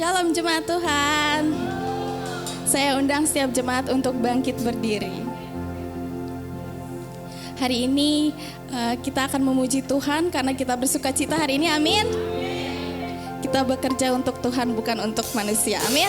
Shalom jemaat Tuhan. Saya undang setiap jemaat untuk bangkit berdiri. Hari ini kita akan memuji Tuhan karena kita bersuka cita hari ini, amin. Kita bekerja untuk Tuhan bukan untuk manusia, amin.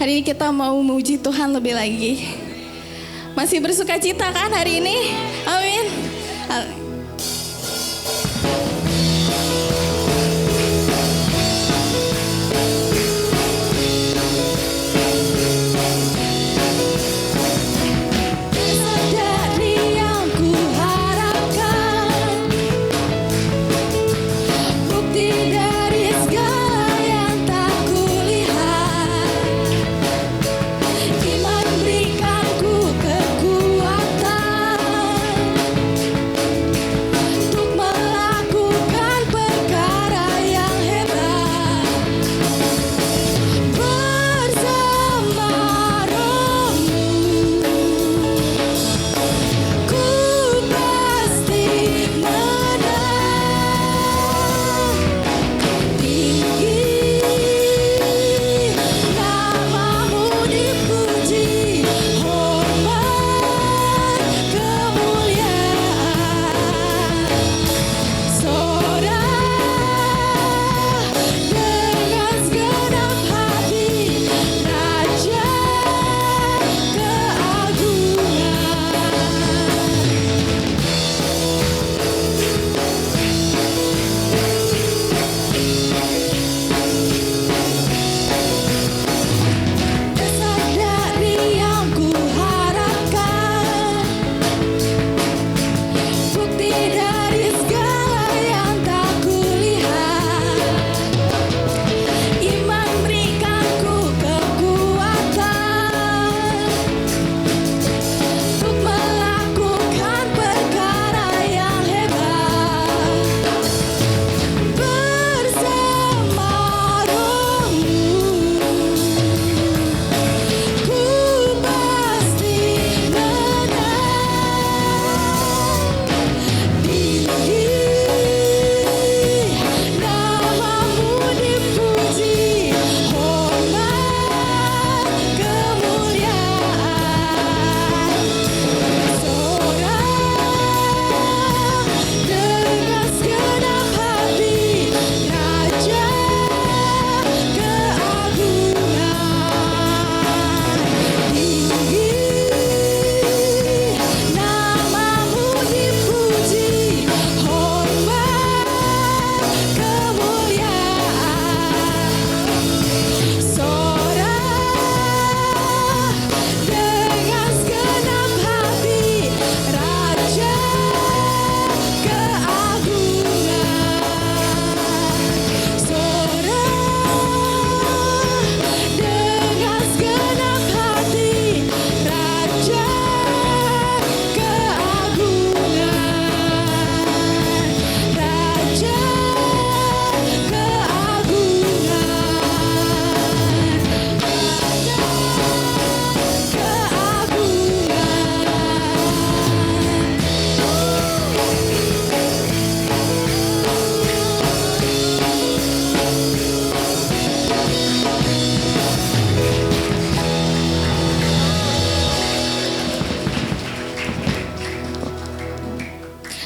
Hari ini kita mau memuji Tuhan lebih lagi. Masih bersuka cita kan hari ini? Amin. Iman berikanku kekuatan.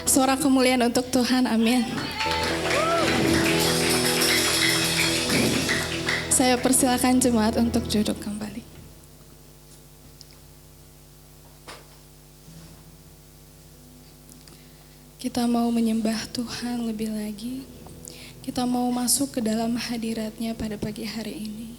Suara kemuliaan untuk Tuhan, amin. Saya persilakan jemaat untuk duduk kembali. Kita mau menyembah Tuhan lebih lagi. Kita mau masuk ke dalam hadirat-Nya pada pagi hari ini.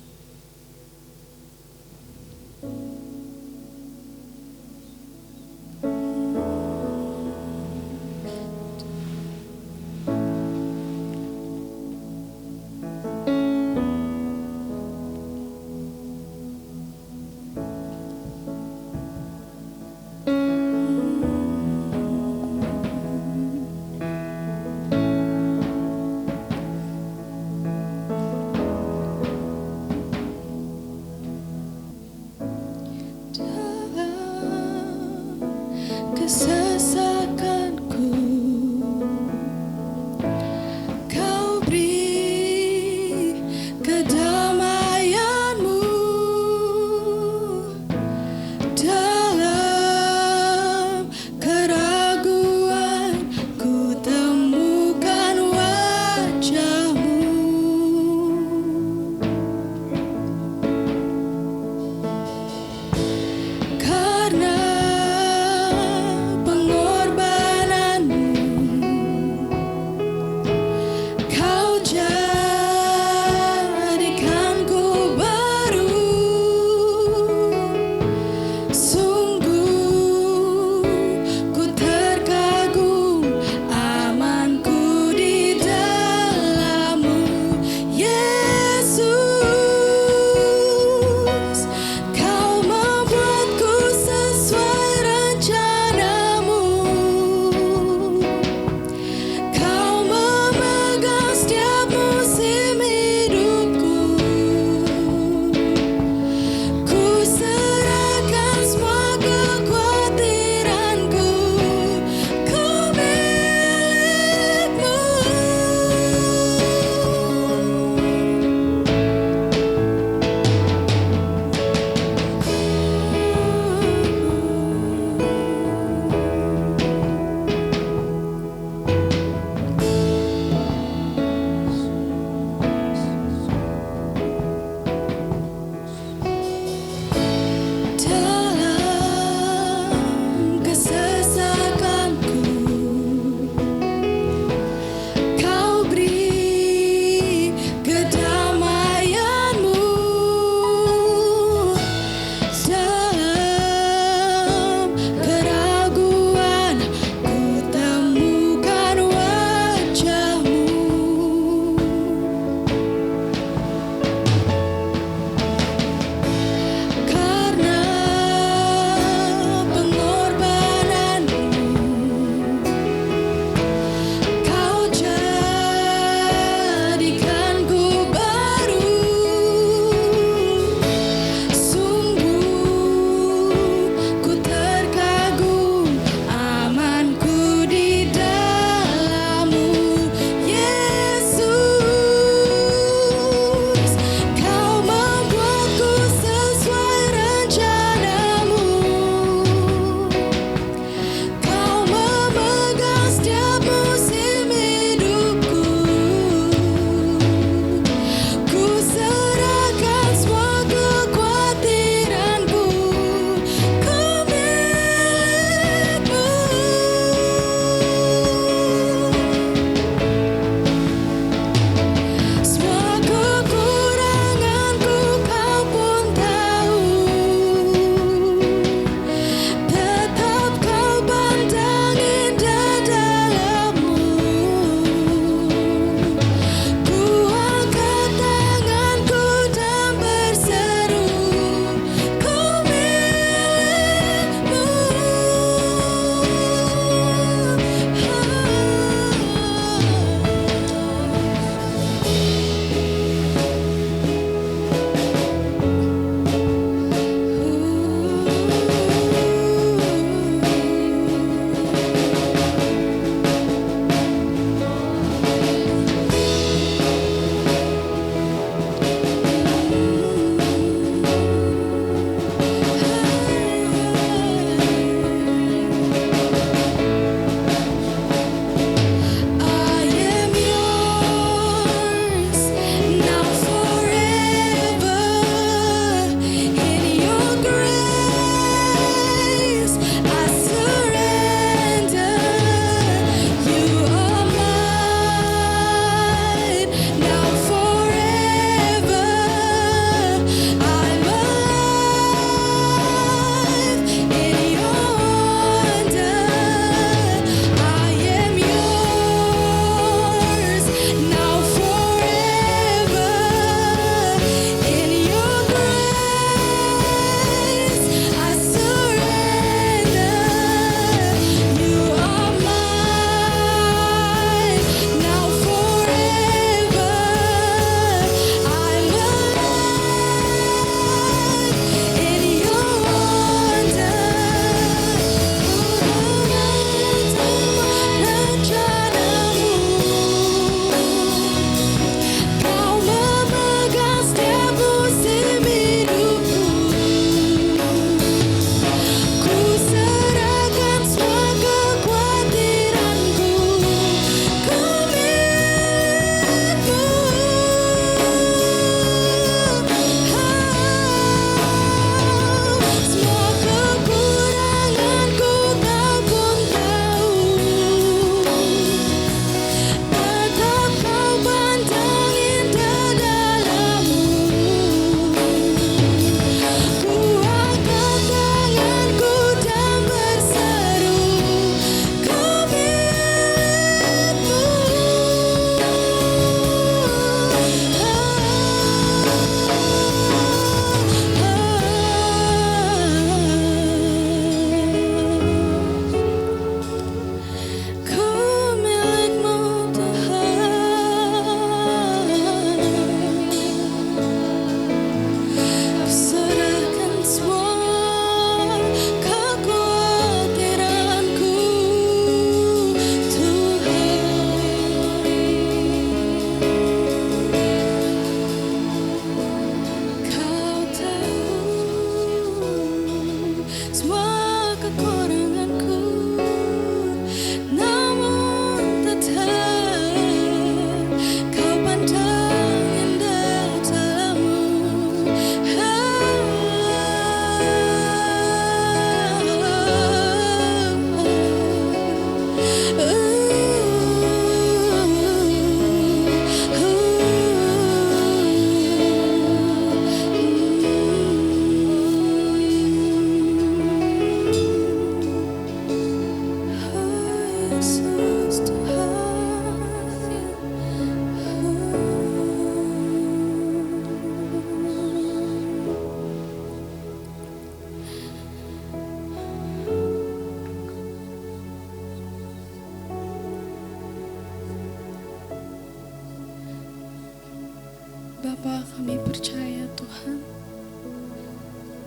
Bapa, kami percaya Tuhan,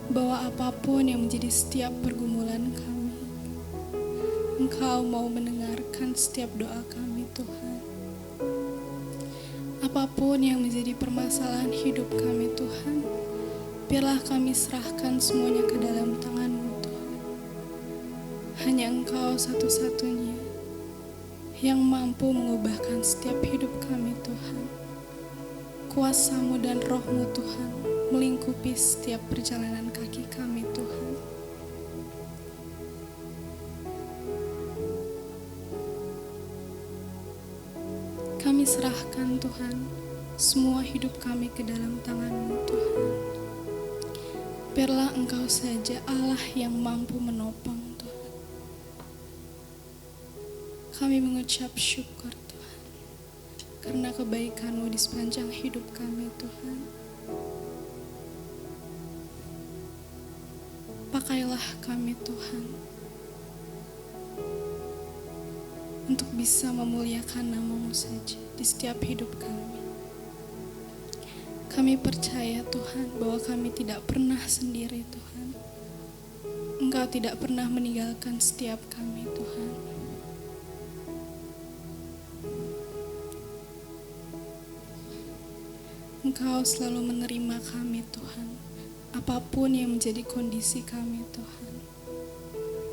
bahwa apapun yang menjadi setiap pergumulan kami, Engkau mau mendengarkan setiap doa kami Tuhan. Apapun yang menjadi permasalahan hidup kami Tuhan, biarlah kami serahkan semuanya ke dalam tangan-Mu Tuhan. Hanya Engkau satu-satunya yang mampu mengubahkan setiap hidup kami Tuhan. Kuasa-Mu dan Roh-Mu Tuhan melingkupi setiap perjalanan kaki kami Tuhan. Kami serahkan Tuhan semua hidup kami ke dalam tangan-Mu Tuhan. Biarlah Engkau saja Allah yang mampu menopang Tuhan. Kami mengucap syukur Tuhan, karena kebaikan-Mu di sepanjang hidup kami Tuhan. Pakailah kami Tuhan, untuk bisa memuliakan nama-Mu saja di setiap hidup kami. Kami percaya Tuhan bahwa kami tidak pernah sendiri Tuhan. Engkau tidak pernah meninggalkan setiap kami Tuhan. Engkau selalu menerima kami Tuhan, apapun yang menjadi kondisi kami Tuhan.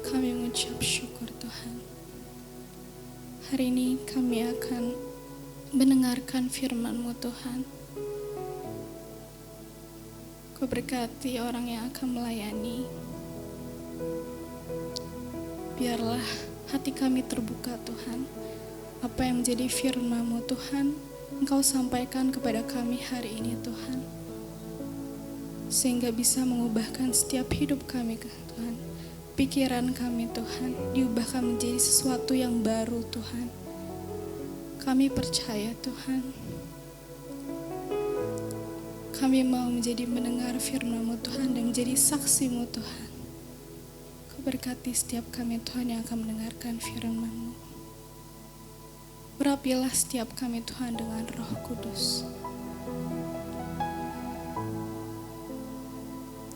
Kami mengucap syukur Tuhan. Hari ini kami akan mendengarkan firman-Mu Tuhan. Kau berkati orang yang akan melayani. Biarlah hati kami terbuka Tuhan. Apa yang menjadi firman-Mu Tuhan, Engkau sampaikan kepada kami hari ini Tuhan. Sehingga bisa mengubahkan setiap hidup kami Tuhan. Pikiran kami Tuhan diubahkan menjadi sesuatu yang baru Tuhan. Kami percaya Tuhan. Kami mau menjadi mendengar firman-Mu Tuhan dan menjadi saksi-Mu Tuhan. Kau berkati setiap kami Tuhan yang akan mendengarkan firman-Mu. Urapilah setiap kami Tuhan dengan Roh Kudus.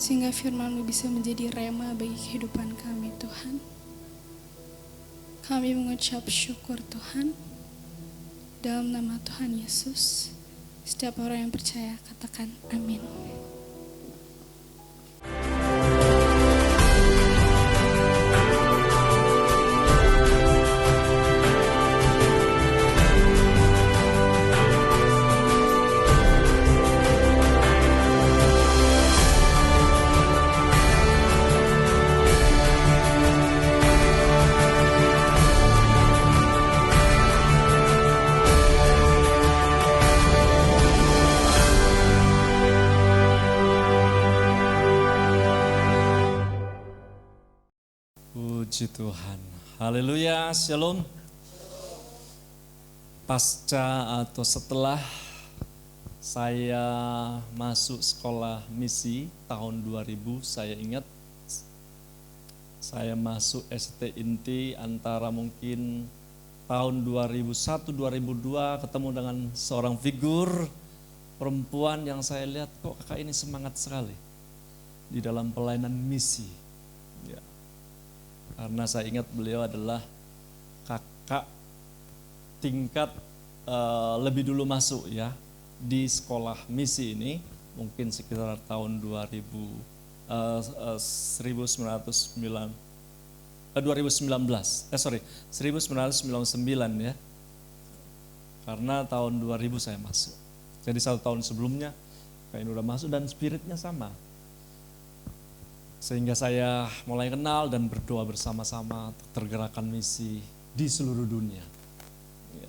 Sehingga firman-Mu bisa menjadi rema bagi kehidupan kami Tuhan. Kami mengucap syukur Tuhan. Dalam nama Tuhan Yesus. Setiap orang yang percaya katakan amin. Puji Tuhan. Haleluya, shalom. Pasca atau setelah saya masuk sekolah misi tahun 2000, saya ingat saya masuk ST Inti antara mungkin tahun 2001-2002 ketemu dengan seorang figur perempuan yang saya lihat kok kakak ini semangat sekali di dalam pelayanan misi. Ya. Karena saya ingat beliau adalah kakak tingkat lebih dulu masuk ya di sekolah misi ini, mungkin sekitar tahun 1999 ya. Karena tahun 2000 saya masuk. Jadi 1 tahun sebelumnya kayak ini udah masuk dan spiritnya sama. Sehingga saya mulai kenal dan berdoa bersama-sama tergerakan misi di seluruh dunia. Ya.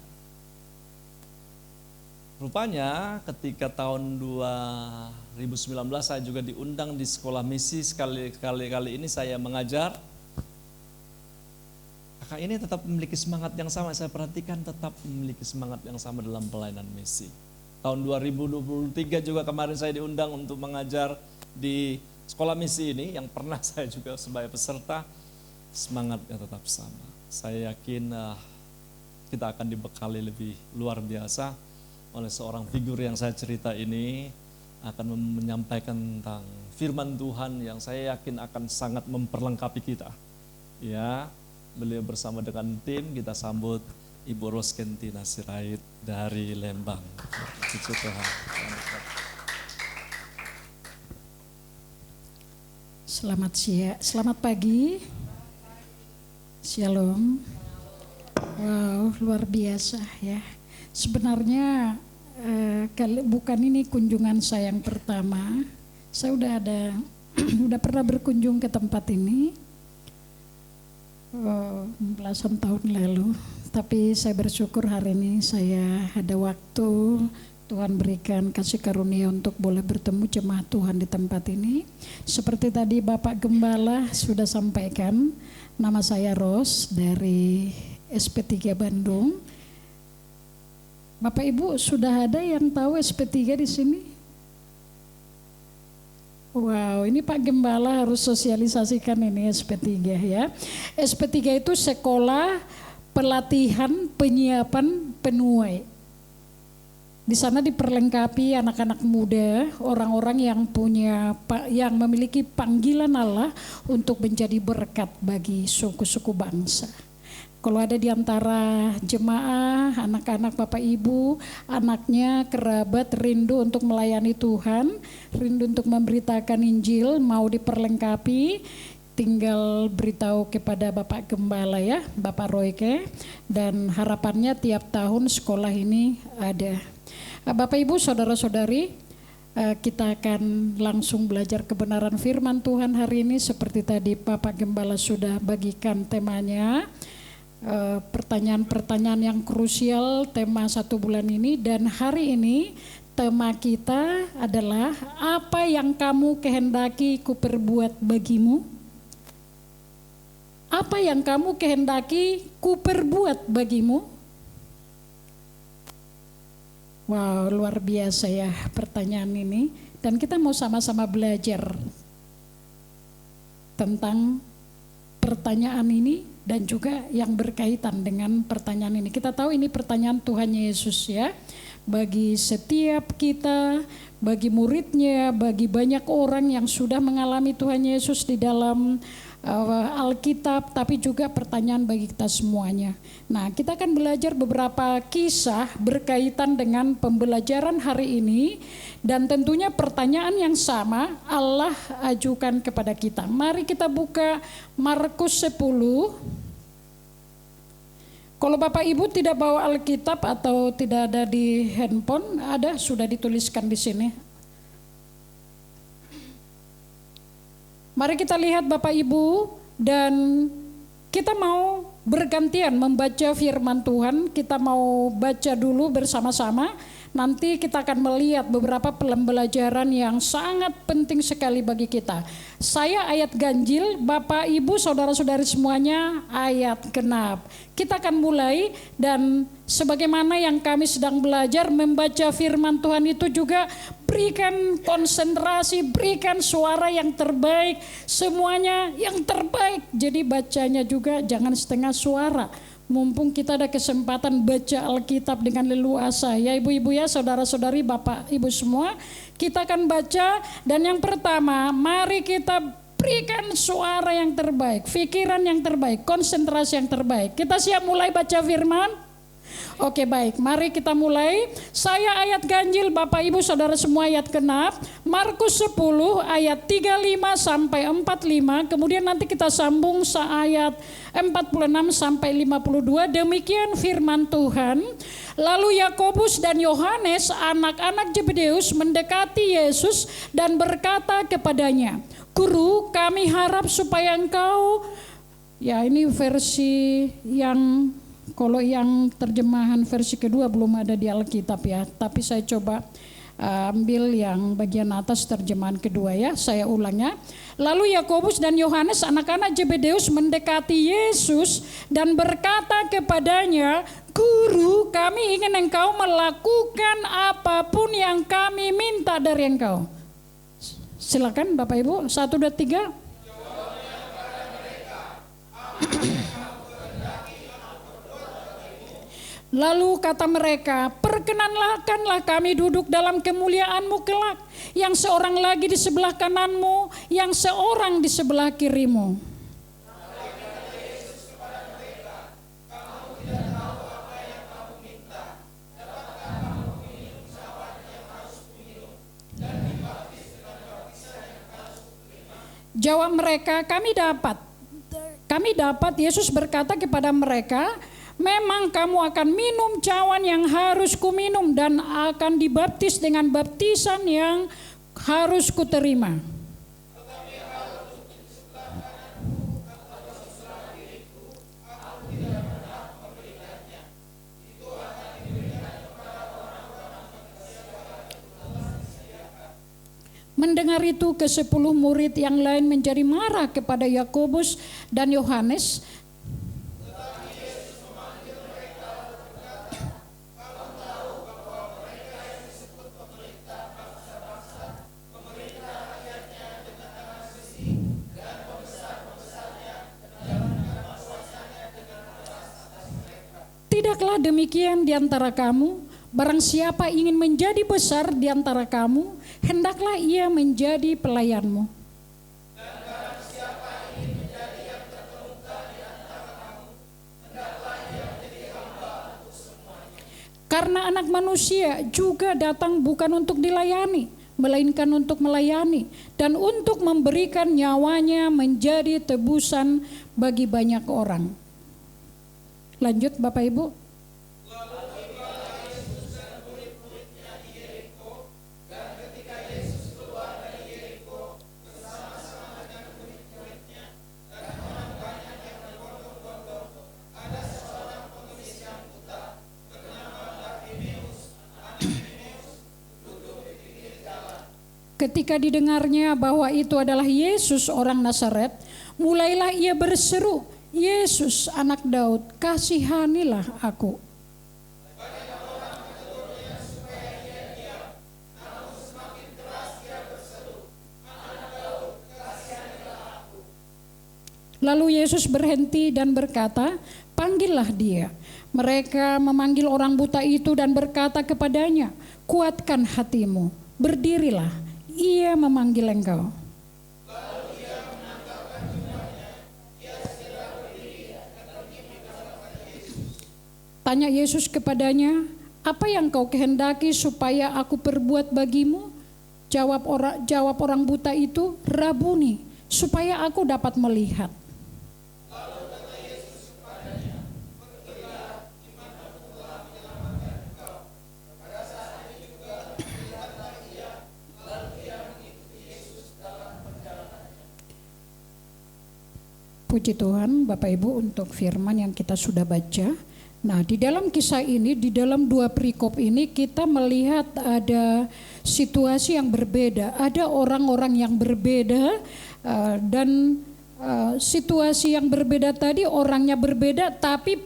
Rupanya ketika tahun 2019 saya juga diundang di sekolah misi, kali ini saya mengajar. Kakak ini tetap memiliki semangat yang sama, saya perhatikan tetap memiliki semangat yang sama dalam pelayanan misi. Tahun 2023 juga kemarin saya diundang untuk mengajar di sekolah misi ini yang pernah saya juga sebagai peserta, semangatnya tetap sama. Saya yakin kita akan dibekali lebih luar biasa oleh seorang figur yang saya cerita ini akan menyampaikan tentang firman Tuhan yang saya yakin akan sangat memperlengkapi kita. Ya, beliau bersama dengan tim, kita sambut Ibu Roskentina Sirait dari Lembang. Puji Tuhan. Selamat pagi. Shalom. Wow, luar biasa ya. Sebenarnya bukan ini kunjungan saya yang pertama. Saya udah pernah berkunjung ke tempat ini belasan tahun lalu. Tapi saya bersyukur hari ini saya ada waktu, Tuhan berikan kasih karunia untuk boleh bertemu jemaat Tuhan di tempat ini. Seperti tadi Bapak Gembala sudah sampaikan, nama saya Ros dari SP3 Bandung. Bapak Ibu sudah ada yang tahu SP3 di sini? Wow, ini Pak Gembala harus sosialisasikan ini SP3 ya. SP3 itu Sekolah Pelatihan Penyiapan Penuai. Di sana diperlengkapi anak-anak muda, orang-orang yang memiliki panggilan Allah untuk menjadi berkat bagi suku-suku bangsa. Kalau ada di antara jemaah, anak-anak Bapak Ibu, anaknya, kerabat rindu untuk melayani Tuhan, rindu untuk memberitakan Injil, mau diperlengkapi, tinggal beritahu kepada Bapak Gembala ya, Bapak Royke, dan harapannya tiap tahun sekolah ini ada. Bapak Ibu, saudara-saudari, kita akan langsung belajar kebenaran firman Tuhan hari ini seperti tadi Bapak Gembala sudah bagikan temanya. Pertanyaan-pertanyaan yang krusial tema 1 bulan ini, dan hari ini tema kita adalah apa yang kamu kehendaki kuperbuat bagimu? Apa yang kamu kehendaki kuperbuat bagimu? Wow, luar biasa ya pertanyaan ini, dan kita mau sama-sama belajar tentang pertanyaan ini dan juga yang berkaitan dengan pertanyaan ini. Kita tahu ini pertanyaan Tuhan Yesus ya. Bagi setiap kita, bagi muridnya, bagi banyak orang yang sudah mengalami Tuhan Yesus di dalam Alkitab, tapi juga pertanyaan bagi kita semuanya. Nah, kita akan belajar beberapa kisah berkaitan dengan pembelajaran hari ini, dan tentunya pertanyaan yang sama Allah ajukan kepada kita. Mari kita buka Markus 10. Kalau Bapak Ibu tidak bawa Alkitab atau tidak ada di handphone, ada, sudah dituliskan di sini. Mari kita lihat Bapak Ibu, dan kita mau bergantian membaca firman Tuhan. Kita mau baca dulu bersama-sama. Nanti kita akan melihat beberapa pembelajaran yang sangat penting sekali bagi kita. Saya ayat ganjil, Bapak Ibu saudara-saudari semuanya ayat genap. Kita akan mulai, dan sebagaimana yang kami sedang belajar membaca firman Tuhan itu juga berikan konsentrasi, berikan suara yang terbaik, semuanya yang terbaik. Jadi bacanya juga jangan setengah suara. Mumpung kita ada kesempatan baca Alkitab dengan leluasa ya ibu-ibu ya, saudara-saudari, Bapak Ibu semua, kita akan baca. Dan yang pertama, mari kita berikan suara yang terbaik, pikiran yang terbaik, konsentrasi yang terbaik. Kita siap mulai baca firman? Oke, baik, mari kita mulai. Saya ayat ganjil, Bapak Ibu Saudara semua ayat genap. Markus 10 ayat 35 sampai 45. Kemudian nanti kita sambung ayat 46 sampai 52. Demikian firman Tuhan. Lalu Yakobus dan Yohanes, anak-anak Zebedeus, mendekati Yesus dan berkata kepadanya, "Guru, kami harap supaya engkau..." Ya, ini versi yang, kalau yang terjemahan versi kedua belum ada di Alkitab ya, tapi saya coba ambil yang bagian atas terjemahan kedua ya, saya ulangnya. Lalu Yakobus dan Yohanes, anak-anak Zebedeus, mendekati Yesus dan berkata kepadanya, "Guru, kami ingin engkau melakukan apapun yang kami minta dari engkau." Silakan Bapak Ibu, 1, 2, 3. Lalu kata mereka, perkenankanlah kami duduk dalam kemuliaan-Mu kelak, yang seorang lagi di sebelah kanan-Mu, yang seorang di sebelah kiri-Mu. Jawab mereka, kami dapat. Yesus berkata kepada mereka, memang kamu akan minum cawan yang harus kuminum dan akan dibaptis dengan baptisan yang harus kuterima. Mendengar itu, ke-10 murid yang lain menjadi marah kepada Yakobus dan Yohanes. Tidaklah demikian di antara kamu, barang siapa ingin menjadi besar di antara kamu, hendaklah ia menjadi pelayanmu. Dan barang siapa ingin menjadi yang terkemuka di antara kamu, hendaklah ia menjadi hamba untuk semuanya. Karena Anak Manusia juga datang bukan untuk dilayani, melainkan untuk melayani, dan untuk memberikan nyawanya menjadi tebusan bagi banyak orang. Lanjut Bapak Ibu. Ketika didengarnya bahwa itu adalah Yesus orang Nazaret, mulailah ia berseru, Yesus anak Daud, kasihanilah aku. Lalu Yesus berhenti dan berkata, panggillah dia. Mereka memanggil orang buta itu dan berkata kepadanya, kuatkan hatimu, berdirilah. Ia memanggil engkau. Lalu ia menanggalkan jubahnya, ia segera berdiri dan pergi kepada Yesus. Tanya Yesus kepadanya, apa yang kau kehendaki supaya aku perbuat bagimu? Jawab orang buta itu, Rabuni, supaya aku dapat melihat. Lalu kata Yesus kepadanya, pergilah, imanmu telah menyelamatkan engkau. Pada saat itu juga melihatlah ia. Puji Tuhan Bapak Ibu untuk firman yang kita sudah baca. Nah, di dalam kisah ini, di dalam 2 perikop ini kita melihat ada situasi yang berbeda, ada orang-orang yang berbeda dan situasi yang berbeda tadi, orangnya berbeda tapi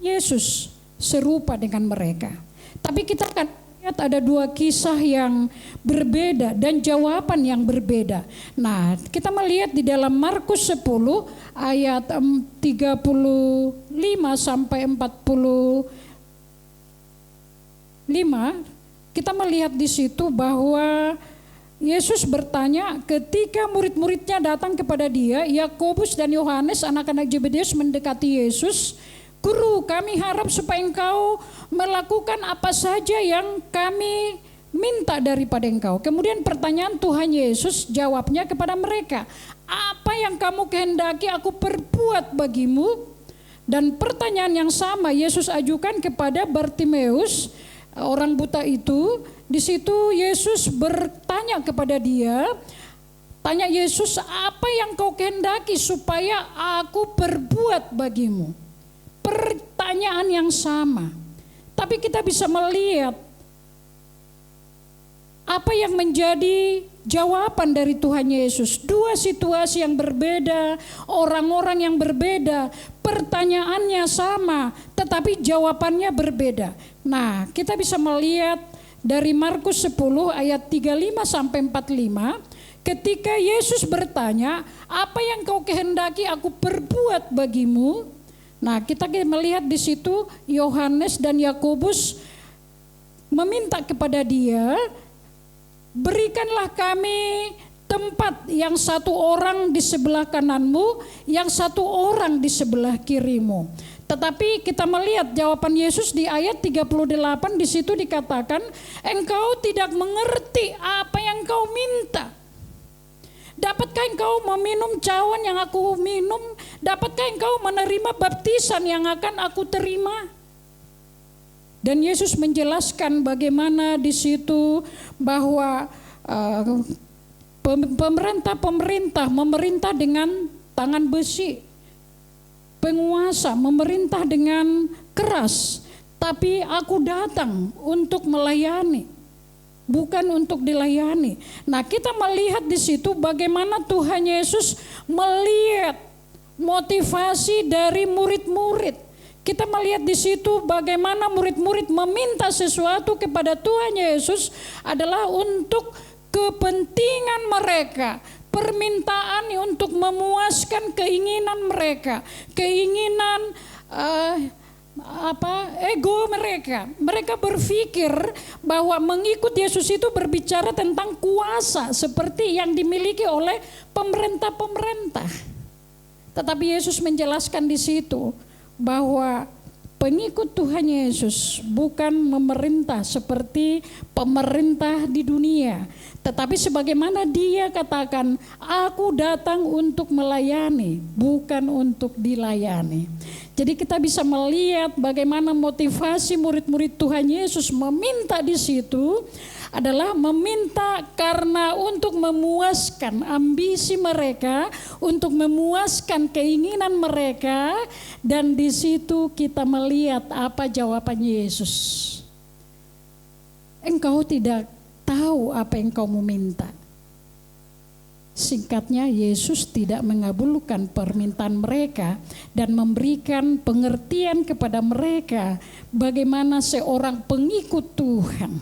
Yesus serupa dengan mereka. Tapi kita akan lihat ada 2 kisah yang berbeda dan jawaban yang berbeda. Nah, kita melihat di dalam Markus 10 ayat 35 sampai 45, kita melihat di situ bahwa Yesus bertanya ketika murid-muridnya datang kepada dia, Yakobus dan Yohanes anak-anak Zebedeus mendekati Yesus, Guru, kami harap supaya engkau melakukan apa saja yang kami minta daripada engkau. Kemudian pertanyaan Tuhan Yesus jawabnya kepada mereka, apa yang kamu kehendaki aku perbuat bagimu? Dan pertanyaan yang sama Yesus ajukan kepada Bartimeus, orang buta itu. Di situ Yesus bertanya kepada dia, tanya Yesus, apa yang kau kehendaki supaya aku perbuat bagimu? Pertanyaan yang sama, tapi kita bisa melihat apa yang menjadi jawaban dari Tuhan Yesus. 2 situasi yang berbeda, orang-orang yang berbeda, pertanyaannya sama, tetapi jawabannya berbeda. Nah, kita bisa melihat dari Markus 10 ayat 35 sampai 45, ketika Yesus bertanya, apa yang kau kehendaki aku perbuat bagimu? Nah, kita melihat di situ Yohanes dan Yakobus meminta kepada dia, berikanlah kami tempat, yang satu orang di sebelah kananmu, yang satu orang di sebelah kirimu. Tetapi kita melihat jawaban Yesus di ayat 38, di situ dikatakan, engkau tidak mengerti apa yang kau minta. Dapatkah engkau meminum cawan yang aku minum? Dapatkah engkau menerima baptisan yang akan aku terima? Dan Yesus menjelaskan bagaimana di situ bahwa pemerintah memerintah dengan tangan besi. Penguasa memerintah dengan keras, tapi aku datang untuk melayani, bukan untuk dilayani. Nah, kita melihat di situ bagaimana Tuhan Yesus melihat motivasi dari murid-murid. Kita melihat di situ bagaimana murid-murid meminta sesuatu kepada Tuhan Yesus adalah untuk kepentingan mereka. Permintaan untuk memuaskan keinginan mereka, keinginan ego mereka. Mereka berpikir bahwa mengikut Yesus itu berbicara tentang kuasa seperti yang dimiliki oleh pemerintah-pemerintah. Tetapi Yesus menjelaskan di situ bahwa pengikut Tuhan Yesus bukan memerintah seperti pemerintah di dunia, tetapi sebagaimana dia katakan, aku datang untuk melayani, bukan untuk dilayani. Jadi kita bisa melihat bagaimana motivasi murid-murid Tuhan Yesus meminta di situ adalah meminta karena untuk memuaskan ambisi mereka, untuk memuaskan keinginan mereka, dan di situ kita melihat apa jawaban Yesus. Engkau tidak tahu apa yang kau meminta. Singkatnya, Yesus tidak mengabulkan permintaan mereka dan memberikan pengertian kepada mereka bagaimana seorang pengikut Tuhan.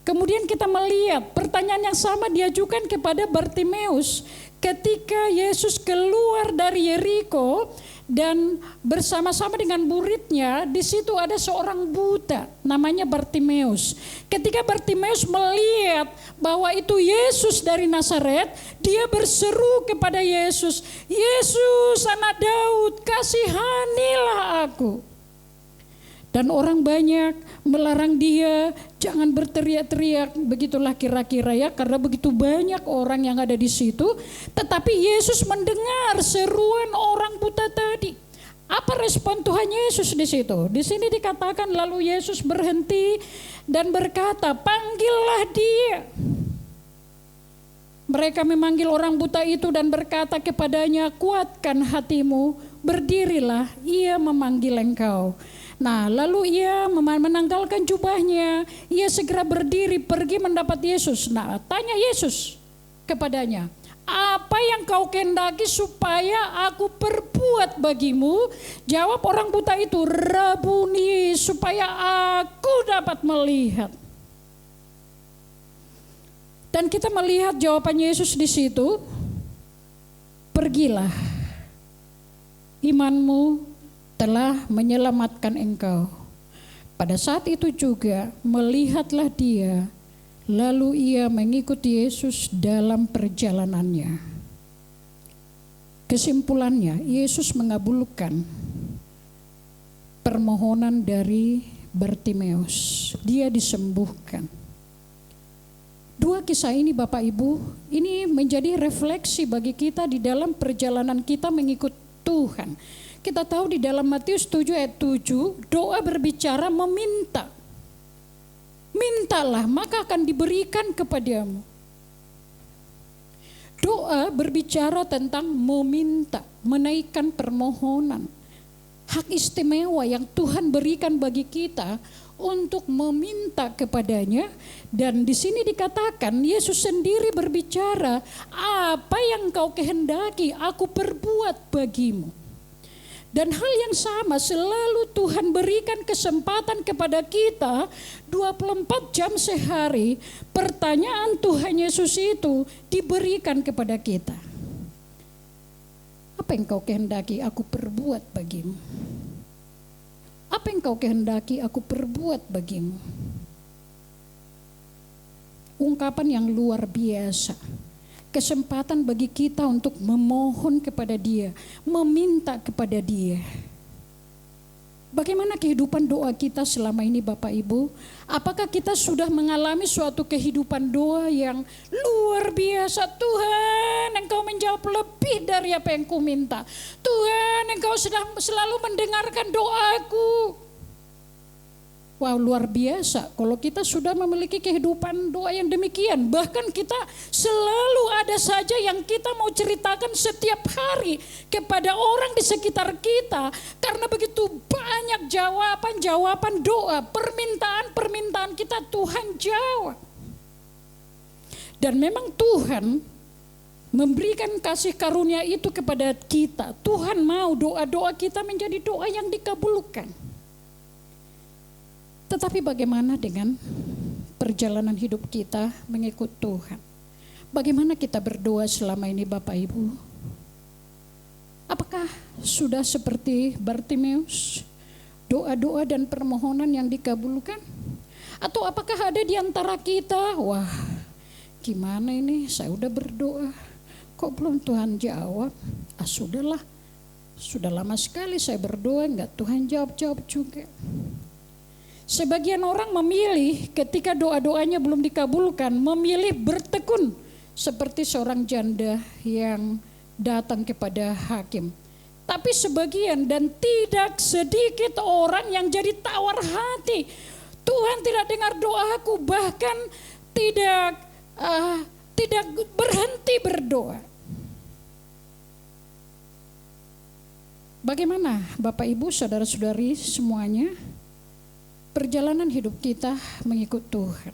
Kemudian kita melihat pertanyaan yang sama diajukan kepada Bartimeus ketika Yesus keluar dari Yeriko dan bersama-sama dengan muridnya. Di situ ada seorang buta namanya Bartimeus. Ketika Bartimeus melihat bahwa itu Yesus dari Nazaret, dia berseru kepada Yesus, "Yesus, anak Daud, kasihanilah aku." Dan orang banyak melarang dia, jangan berteriak-teriak, begitulah kira-kira ya, karena begitu banyak orang yang ada di situ. Tetapi Yesus mendengar seruan orang buta tadi. Apa respon Tuhan Yesus di situ? Di sini dikatakan lalu Yesus berhenti dan berkata, "Panggillah dia." Mereka memanggil orang buta itu dan berkata kepadanya, "Kuatkan hatimu, berdirilah, ia memanggil engkau." Nah, lalu ia menanggalkan jubahnya, ia segera berdiri pergi mendapat Yesus. Nah, tanya Yesus kepadanya, "Apa yang kau kehendaki supaya aku perbuat bagimu?" Jawab orang buta itu, "Rabuni, supaya aku dapat melihat." Dan kita melihat jawaban Yesus di situ, "Pergilah, imanmu telah menyelamatkan engkau." Pada saat itu juga melihatlah dia, lalu ia mengikuti Yesus dalam perjalanannya. Kesimpulannya, Yesus mengabulkan permohonan dari Bartimeus. Dia disembuhkan. Dua kisah ini Bapak Ibu, ini menjadi refleksi bagi kita di dalam perjalanan kita mengikut Tuhan. Kita tahu di dalam Matius 7 ayat 7, doa berbicara meminta. Mintalah maka akan diberikan kepadamu. Doa berbicara tentang meminta, menaikkan permohonan. Hak istimewa yang Tuhan berikan bagi kita untuk meminta kepadanya. Dan di sini dikatakan Yesus sendiri berbicara, "Apa yang kau kehendaki aku perbuat bagimu." Dan hal yang sama selalu Tuhan berikan kesempatan kepada kita 24 jam sehari. Pertanyaan Tuhan Yesus itu diberikan kepada kita. Apa yang kau kehendaki aku perbuat bagimu? Apa yang kau kehendaki aku perbuat bagimu? Ungkapan yang luar biasa. Kesempatan bagi kita untuk memohon kepada Dia, meminta kepada Dia. Bagaimana kehidupan doa kita selama ini Bapak Ibu? Apakah kita sudah mengalami suatu kehidupan doa yang luar biasa? Tuhan, Engkau menjawab lebih dari apa yang ku minta. Tuhan, Engkau sedang selalu mendengarkan doaku. Wow, luar biasa kalau kita sudah memiliki kehidupan doa yang demikian. Bahkan kita selalu ada saja yang kita mau ceritakan setiap hari kepada orang di sekitar kita. Karena begitu banyak jawaban-jawaban doa, permintaan-permintaan kita Tuhan jawab. Dan memang Tuhan memberikan kasih karunia itu kepada kita. Tuhan mau doa-doa kita menjadi doa yang dikabulkan. Tetapi bagaimana dengan perjalanan hidup kita mengikut Tuhan? Bagaimana kita berdoa selama ini Bapak Ibu? Apakah sudah seperti Bartimeus? Doa-doa dan permohonan yang dikabulkan? Atau apakah ada di antara kita? Wah, gimana ini? Saya udah berdoa, kok belum Tuhan jawab? Sudahlah, sudah lama sekali saya berdoa, enggak Tuhan jawab-jawab juga. Sebagian orang memilih ketika doa-doanya belum dikabulkan, memilih bertekun seperti seorang janda yang datang kepada hakim. Tapi sebagian dan tidak sedikit orang yang jadi tawar hati. Tuhan tidak dengar doaku, bahkan tidak berhenti berdoa. Bagaimana Bapak Ibu, saudara-saudari semuanya? Perjalanan hidup kita mengikut Tuhan.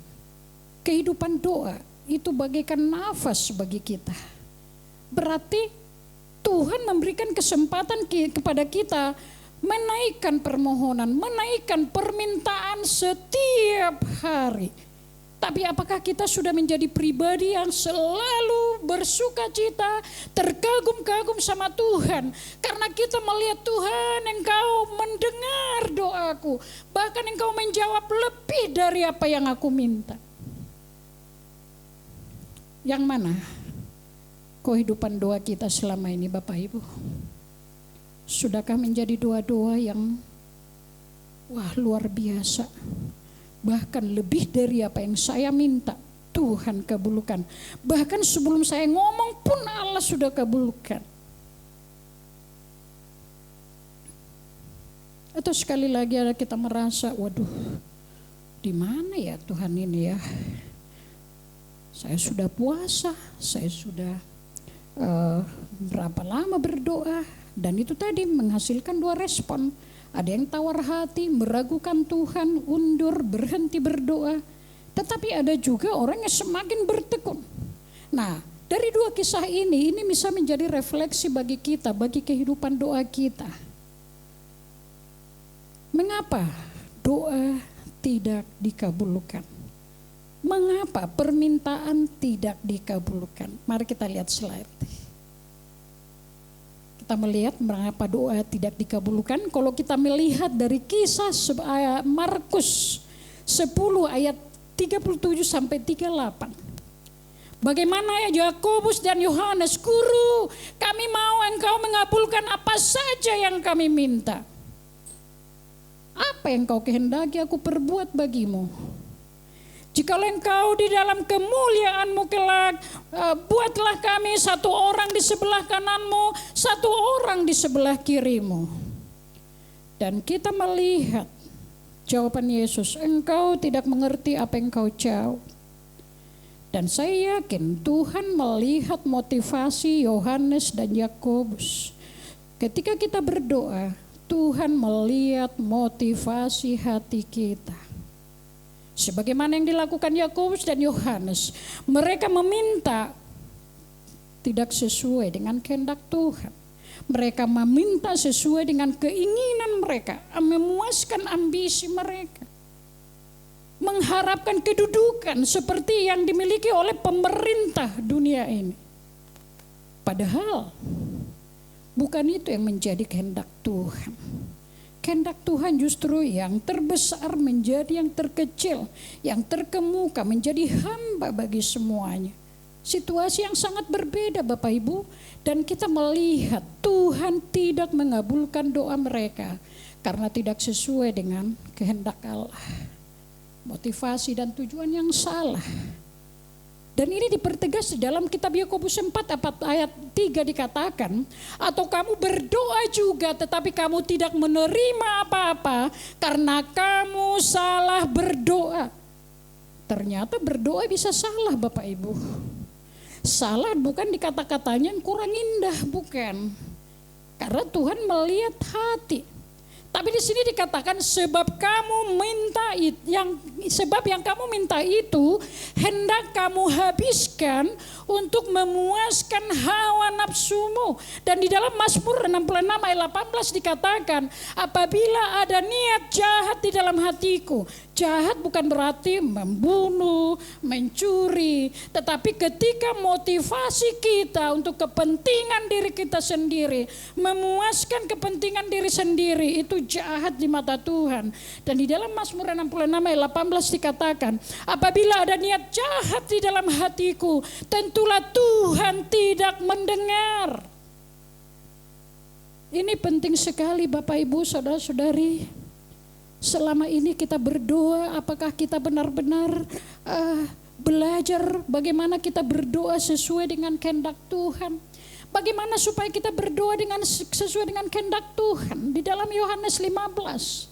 Kehidupan doa itu bagaikan nafas bagi kita. Berarti Tuhan memberikan kesempatan kepada kita menaikkan permohonan, menaikkan permintaan setiap hari. Tapi apakah kita sudah menjadi pribadi yang selalu bersuka cita, terkagum-kagum sama Tuhan? Karena kita melihat Tuhan, Engkau mendengar doaku. Bahkan Engkau menjawab lebih dari apa yang aku minta. Yang mana kehidupan doa kita selama ini Bapak Ibu? Sudahkah menjadi doa-doa yang luar biasa? Bahkan lebih dari apa yang saya minta, Tuhan kabulkan. Bahkan sebelum saya ngomong pun Allah sudah kabulkan. Atau sekali lagi ada kita merasa, waduh, di mana ya Tuhan ini ya? Saya sudah puasa, saya sudah berapa lama berdoa, dan itu tadi menghasilkan 2 respon. Ada yang tawar hati, meragukan Tuhan, undur, berhenti berdoa. Tetapi ada juga orang yang semakin bertekun. Nah, dari 2 kisah ini bisa menjadi refleksi bagi kita, bagi kehidupan doa kita. Mengapa doa tidak dikabulkan? Mengapa permintaan tidak dikabulkan? Mari kita lihat slide. Kita melihat mengapa doa tidak dikabulkan. Kalau kita melihat dari kisah Markus 10 ayat 37 sampai 38. Bagaimana ya Yakobus dan Yohanes, Guru, kami mau Engkau mengabulkan apa saja yang kami minta. Apa yang Kau kehendaki aku perbuat bagimu? Jikalau Engkau di dalam kemuliaan-Mu kelak, buatlah kami 1 orang di sebelah kanan-Mu, 1 orang di sebelah kiri-Mu. Dan kita melihat jawaban Yesus, Engkau tidak mengerti apa yang Kau jawab. Dan saya yakin Tuhan melihat motivasi Yohanes dan Yakobus. Ketika kita berdoa, Tuhan melihat motivasi hati kita. Sebagaimana yang dilakukan Yakobus dan Yohanes, mereka meminta tidak sesuai dengan kehendak Tuhan. Mereka meminta sesuai dengan keinginan mereka, memuaskan ambisi mereka. Mengharapkan kedudukan seperti yang dimiliki oleh pemerintah dunia ini. Padahal Bukan itu yang menjadi kehendak Tuhan. Kehendak Tuhan justru yang terbesar menjadi yang terkecil, yang terkemuka menjadi hamba bagi semuanya. Situasi yang sangat berbeda Bapak Ibu, dan kita melihat Tuhan tidak mengabulkan doa mereka karena tidak sesuai dengan kehendak Allah. Motivasi dan tujuan yang salah. Dan ini dipertegas di dalam kitab Yakobus 4 ayat 3 dikatakan, atau kamu berdoa juga tetapi kamu tidak menerima apa-apa karena kamu salah berdoa. Ternyata berdoa bisa salah Bapak Ibu. Salah bukan di kata-katanya yang kurang indah, bukan. Karena Tuhan melihat hati. Tapi di sini dikatakan sebab yang kamu minta itu hendak kamu habiskan untuk memuaskan hawa nafsumu. Dan di dalam Mazmur 66 ayat 18 dikatakan, apabila ada niat jahat di dalam hatiku. Jahat bukan berarti membunuh, mencuri, tetapi ketika motivasi kita untuk kepentingan diri kita sendiri, memuaskan kepentingan diri sendiri, itu jahat di mata Tuhan. Dan di dalam Mazmur 66 ayat 18 dikatakan, apabila ada niat jahat di dalam hatiku, tentulah Tuhan tidak mendengar. Ini penting sekali Bapak Ibu, saudara-saudari. Selama ini kita berdoa, apakah kita benar-benar belajar bagaimana kita berdoa sesuai dengan kehendak Tuhan? Bagaimana supaya kita berdoa sesuai dengan kehendak Tuhan? Di dalam Yohanes 15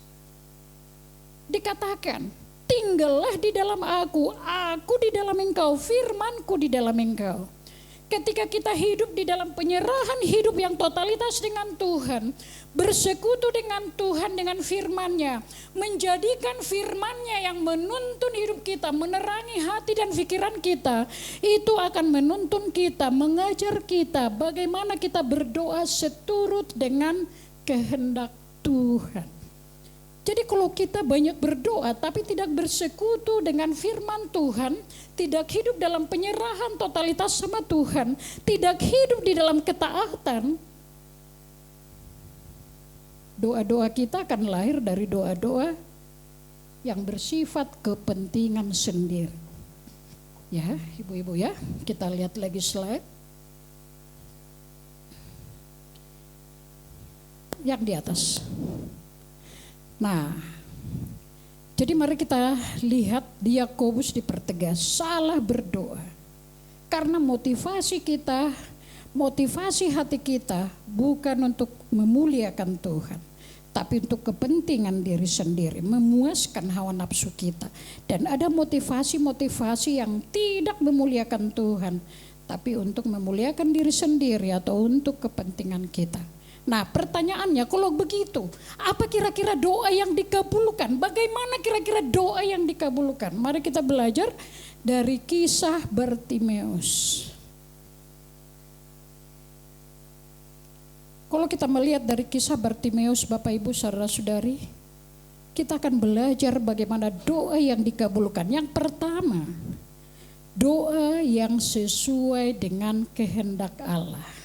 dikatakan, tinggallah di dalam aku di dalam engkau, firmanku di dalam engkau. Ketika kita hidup di dalam penyerahan hidup yang totalitas dengan Tuhan, bersekutu dengan Tuhan dengan firman-Nya, menjadikan firman-Nya yang menuntun hidup kita, menerangi hati dan pikiran kita, itu akan menuntun kita, mengajar kita bagaimana kita berdoa seturut dengan kehendak Tuhan. Jadi kalau kita banyak berdoa tapi tidak bersekutu dengan firman Tuhan, tidak hidup dalam penyerahan totalitas sama Tuhan, tidak hidup di dalam ketaatan, doa-doa kita akan lahir dari doa-doa yang bersifat kepentingan sendiri. Ya, ibu-ibu ya, kita lihat lagi slide. Yang di atas. Nah, jadi mari kita lihat di Yakobus dipertegas, salah berdoa. Karena motivasi kita, motivasi hati kita bukan untuk memuliakan Tuhan, tapi untuk kepentingan diri sendiri, memuaskan hawa nafsu kita. Dan ada motivasi-motivasi yang tidak memuliakan Tuhan, tapi untuk memuliakan diri sendiri atau untuk kepentingan kita. Nah pertanyaannya, kalau begitu apa kira-kira doa yang dikabulkan? Bagaimana kira-kira doa yang dikabulkan? Mari kita belajar dari kisah Bartimeus. Kalau kita melihat dari kisah Bartimeus, Bapak Ibu saudara-saudari, kita akan belajar bagaimana doa yang dikabulkan. Yang pertama, doa yang sesuai dengan kehendak Allah.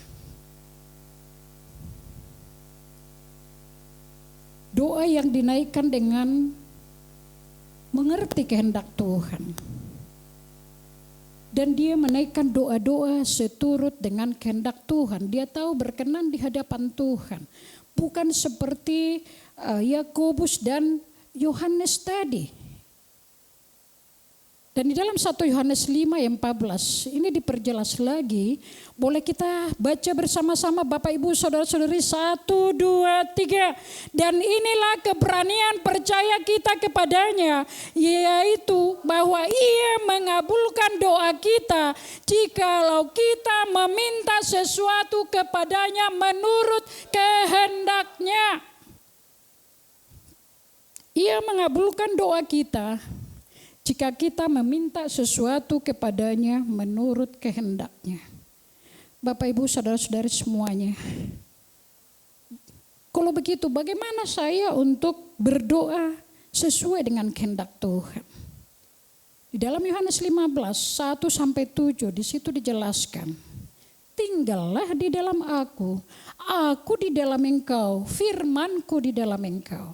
Doa yang dinaikkan dengan mengerti kehendak Tuhan. Dan dia menaikkan doa-doa seturut dengan kehendak Tuhan. Dia tahu berkenan di hadapan Tuhan. Bukan seperti Yakobus dan Yohanes tadi. Dan di dalam 1 Yohanes 5 ayat 14 ini diperjelas lagi. Boleh kita baca bersama-sama Bapak Ibu saudara-saudari, 1, 2, 3. Dan inilah keberanian percaya kita kepadanya, yaitu bahwa Ia mengabulkan doa kita jikalau kita meminta sesuatu kepadanya menurut kehendak-Nya. Ia mengabulkan doa kita jika kita meminta sesuatu kepadanya menurut kehendak-Nya. Bapak Ibu saudara-saudari semuanya, kalau begitu bagaimana saya untuk berdoa sesuai dengan kehendak Tuhan? Di dalam Yohanes 15, 1-7 di situ dijelaskan. tinggallah di dalam aku di dalam engkau, firmanku di dalam engkau.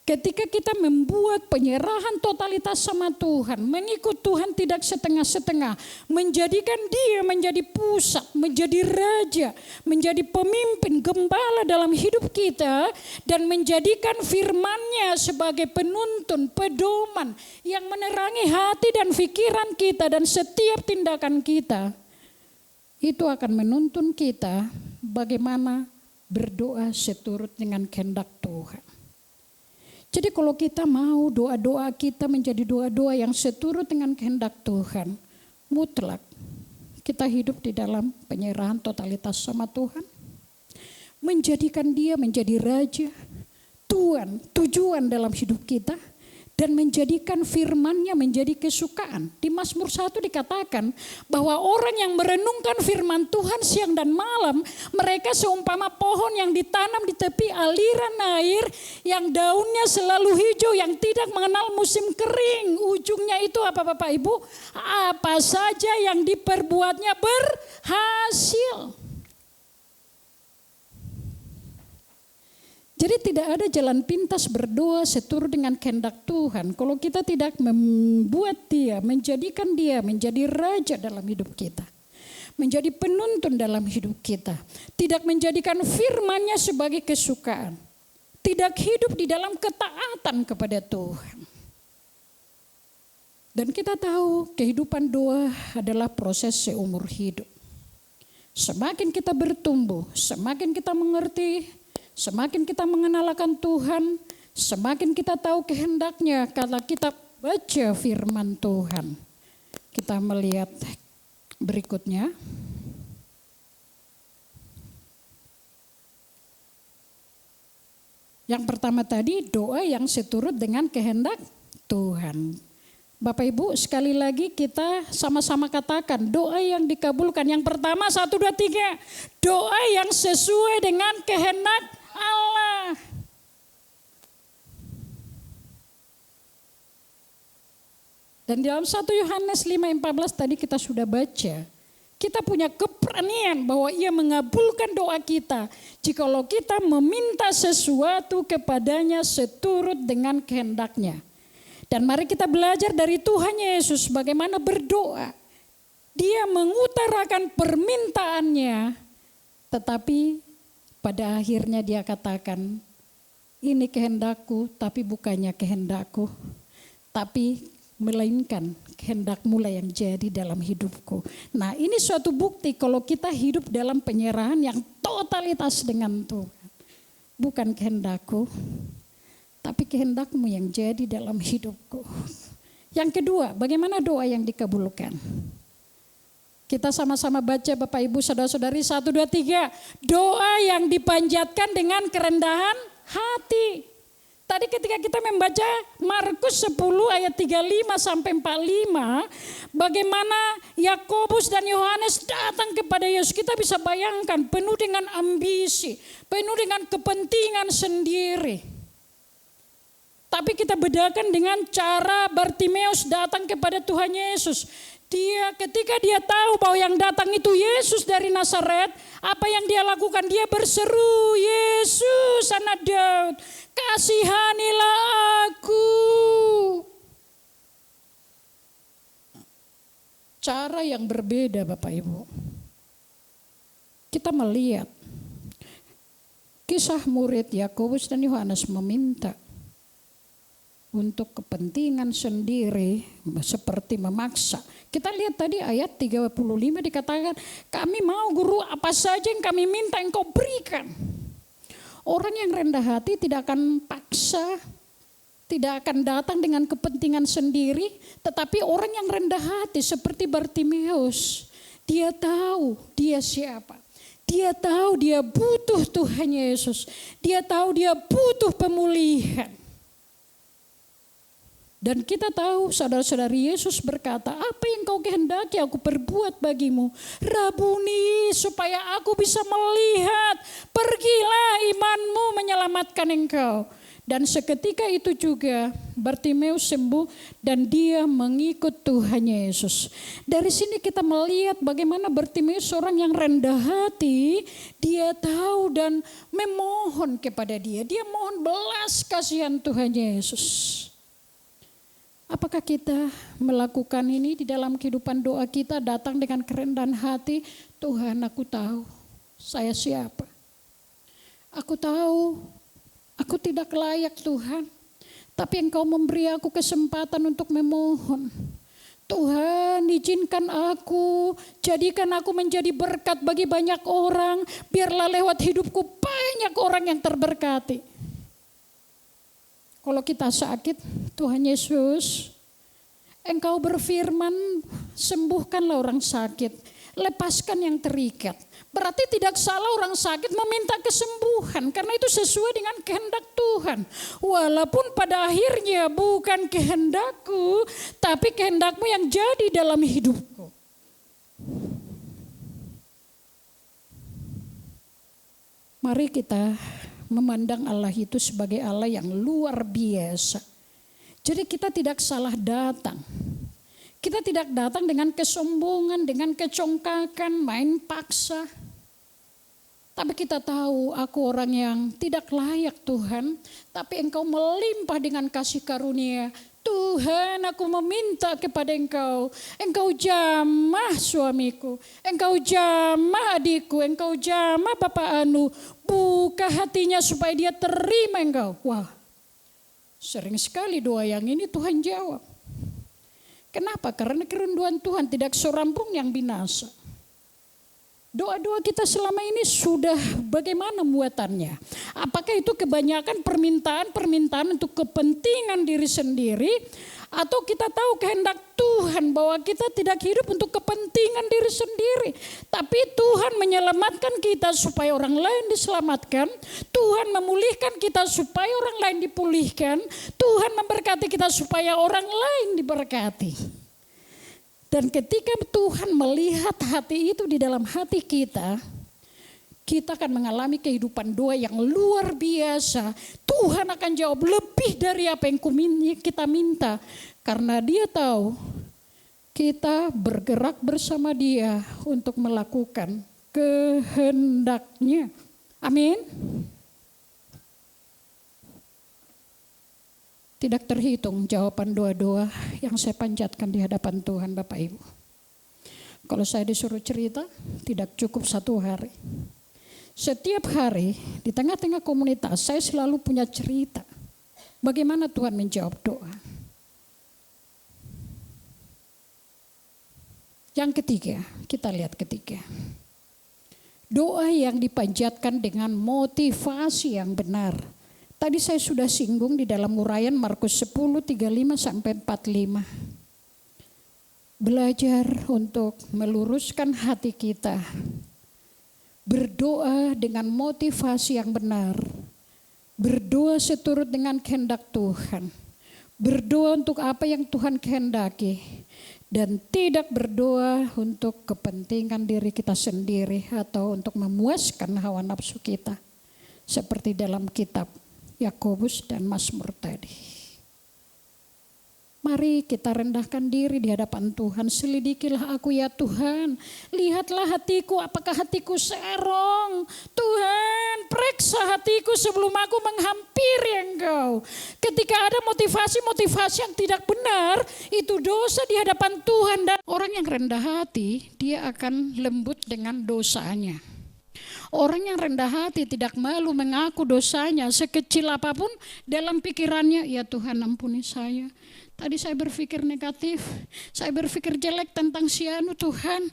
Ketika kita membuat penyerahan totalitas sama Tuhan, mengikut Tuhan tidak setengah-setengah, menjadikan Dia menjadi pusat, menjadi raja, menjadi pemimpin, gembala dalam hidup kita, dan menjadikan firman-Nya sebagai penuntun, pedoman yang menerangi hati dan pikiran kita dan setiap tindakan kita, itu akan menuntun kita bagaimana berdoa seturut dengan kehendak Tuhan. Jadi kalau kita mau doa-doa kita menjadi doa-doa yang seturut dengan kehendak Tuhan, mutlak kita hidup di dalam penyerahan totalitas sama Tuhan. Menjadikan Dia menjadi Raja, Tuhan, tujuan dalam hidup kita. Dan menjadikan firman-Nya menjadi kesukaan. Di Mazmur 1 dikatakan bahwa orang yang merenungkan firman Tuhan siang dan malam, mereka seumpama pohon yang ditanam di tepi aliran air, yang daunnya selalu hijau, yang tidak mengenal musim kering. Ujungnya itu apa Bapak Ibu? Apa saja yang diperbuatnya berhasil. Jadi tidak ada jalan pintas berdoa seturut dengan kehendak Tuhan kalau kita tidak membuat Dia, menjadikan Dia menjadi raja dalam hidup kita. Menjadi penuntun dalam hidup kita. Tidak menjadikan firman-Nya sebagai kesukaan. Tidak hidup di dalam ketaatan kepada Tuhan. Dan kita tahu kehidupan doa adalah proses seumur hidup. Semakin kita bertumbuh, semakin kita mengerti, semakin kita mengenal akan Tuhan, semakin kita tahu kehendak-Nya. Kalau kita baca firman Tuhan, kita melihat berikutnya. Yang pertama tadi doa yang seturut dengan kehendak Tuhan. Bapak Ibu sekali lagi kita sama-sama katakan doa yang dikabulkan. Yang pertama 1, 2, 3. Doa yang sesuai dengan kehendak Allah. Dan dalam 1 Yohanes 5:14 tadi kita sudah baca. Kita punya keberanian bahwa Ia mengabulkan doa kita jikalau kita meminta sesuatu kepadanya seturut dengan kehendak-Nya. Dan mari kita belajar dari Tuhan Yesus bagaimana berdoa. Dia mengutarakan permintaannya, tetapi pada akhirnya Dia katakan, ini kehendakku tapi bukannya kehendakku, tapi melainkan kehendak-Mu lah yang jadi dalam hidupku. Nah ini suatu bukti kalau kita hidup dalam penyerahan yang totalitas dengan Tuhan. Bukan kehendakku, tapi kehendak-Mu yang jadi dalam hidupku. Yang kedua, bagaimana doa yang dikabulkan? Kita sama-sama baca Bapak Ibu Saudara-saudari 1, 2, 3. Doa yang dipanjatkan dengan kerendahan hati. Tadi ketika kita membaca Markus 10 ayat 35 sampai 45. Bagaimana Yakobus dan Yohanes datang kepada Yesus. Kita bisa bayangkan penuh dengan ambisi. Penuh dengan kepentingan sendiri. Tapi kita bedakan dengan cara Bartimeus datang kepada Tuhan Yesus. Ketika dia tahu bahwa yang datang itu Yesus dari Nazaret, apa yang dia lakukan? Dia berseru, Yesus anak Daud, kasihanilah aku. Cara yang berbeda Bapak Ibu. Kita melihat kisah murid Yakobus dan Yohanes meminta untuk kepentingan sendiri seperti memaksa. Kita lihat tadi ayat 35 dikatakan, kami mau guru apa saja yang kami minta engkau berikan. Orang yang rendah hati tidak akan paksa, tidak akan datang dengan kepentingan sendiri. Tetapi orang yang rendah hati seperti Bartimeus, dia tahu dia siapa. Dia tahu dia butuh Tuhan Yesus. Dia tahu dia butuh pemulihan. Dan kita tahu saudara-saudari Yesus berkata, apa yang kau kehendaki aku perbuat bagimu. Rabuni, supaya aku bisa melihat. Pergilah, imanmu menyelamatkan engkau. Dan seketika itu juga Bartimeus sembuh dan dia mengikut Tuhan Yesus. Dari sini kita melihat bagaimana Bartimeus seorang yang rendah hati. Dia tahu dan memohon kepada dia. Dia mohon belas kasihan Tuhan Yesus. Apakah kita melakukan ini di dalam kehidupan doa kita, datang dengan kerendahan hati? Tuhan, aku tahu saya siapa. Aku tahu aku tidak layak Tuhan, tapi Engkau memberi aku kesempatan untuk memohon. Tuhan, izinkan aku, jadikan aku menjadi berkat bagi banyak orang, biarlah lewat hidupku banyak orang yang terberkati. Kalau kita sakit, Tuhan Yesus, Engkau berfirman, sembuhkanlah orang sakit, lepaskan yang terikat. Berarti tidak salah orang sakit meminta kesembuhan karena itu sesuai dengan kehendak Tuhan. Walaupun pada akhirnya bukan kehendakku, tapi kehendakmu yang jadi dalam hidupku. Mari kita memandang Allah itu sebagai Allah yang luar biasa. Jadi kita tidak salah datang. Kita tidak datang dengan kesombongan, dengan kecongkakan, main paksa. Tapi kita tahu aku orang yang tidak layak Tuhan. Tapi Engkau melimpah dengan kasih karunia. Tuhan, aku meminta kepada Engkau. Engkau jamah suamiku. Engkau jamah adikku. Engkau jamah Bapak Anu. Buka hatinya supaya dia terima Engkau. Wah, sering sekali doa yang ini Tuhan jawab. Kenapa? Karena kerinduan Tuhan tidak seorang pun yang binasa. Doa-doa kita selama ini sudah bagaimana muatannya? Apakah itu kebanyakan permintaan untuk kepentingan diri sendiri? Atau kita tahu kehendak Tuhan bahwa kita tidak hidup untuk kepentingan diri sendiri. Tapi Tuhan menyelamatkan kita supaya orang lain diselamatkan. Tuhan memulihkan kita supaya orang lain dipulihkan. Tuhan memberkati kita supaya orang lain diberkati. Dan ketika Tuhan melihat hati itu di dalam hati kita, kita akan mengalami kehidupan doa yang luar biasa. Tuhan akan jawab lebih dari apa yang kita minta. Karena dia tahu kita bergerak bersama dia untuk melakukan kehendaknya. Amin. Tidak terhitung jawaban doa-doa yang saya panjatkan di hadapan Tuhan Bapak Ibu. Kalau saya disuruh cerita, tidak cukup 1 hari. Setiap hari di tengah-tengah komunitas saya selalu punya cerita. Bagaimana Tuhan menjawab doa. Yang ketiga, kita lihat ketiga. Doa yang dipanjatkan dengan motivasi yang benar. Tadi saya sudah singgung di dalam uraian Markus 10:35-45. Belajar untuk meluruskan hati kita. Berdoa dengan motivasi yang benar. Berdoa seturut dengan kehendak Tuhan. Berdoa untuk apa yang Tuhan kehendaki. Dan tidak berdoa untuk kepentingan diri kita sendiri atau untuk memuaskan hawa nafsu kita. Seperti dalam kitab Yakobus dan Mazmur tadi. Mari kita rendahkan diri di hadapan Tuhan. Selidikilah aku ya Tuhan. Lihatlah hatiku, apakah hatiku serong. Tuhan, periksa hatiku sebelum aku menghampiri Engkau. Ketika ada motivasi-motivasi yang tidak benar, itu dosa di hadapan Tuhan. Dan orang yang rendah hati, dia akan lembut dengan dosanya. Orang yang rendah hati tidak malu mengaku dosanya sekecil apapun dalam pikirannya. Ya Tuhan, ampuni saya. Tadi saya berpikir negatif, saya berpikir jelek tentang si Anu. Tuhan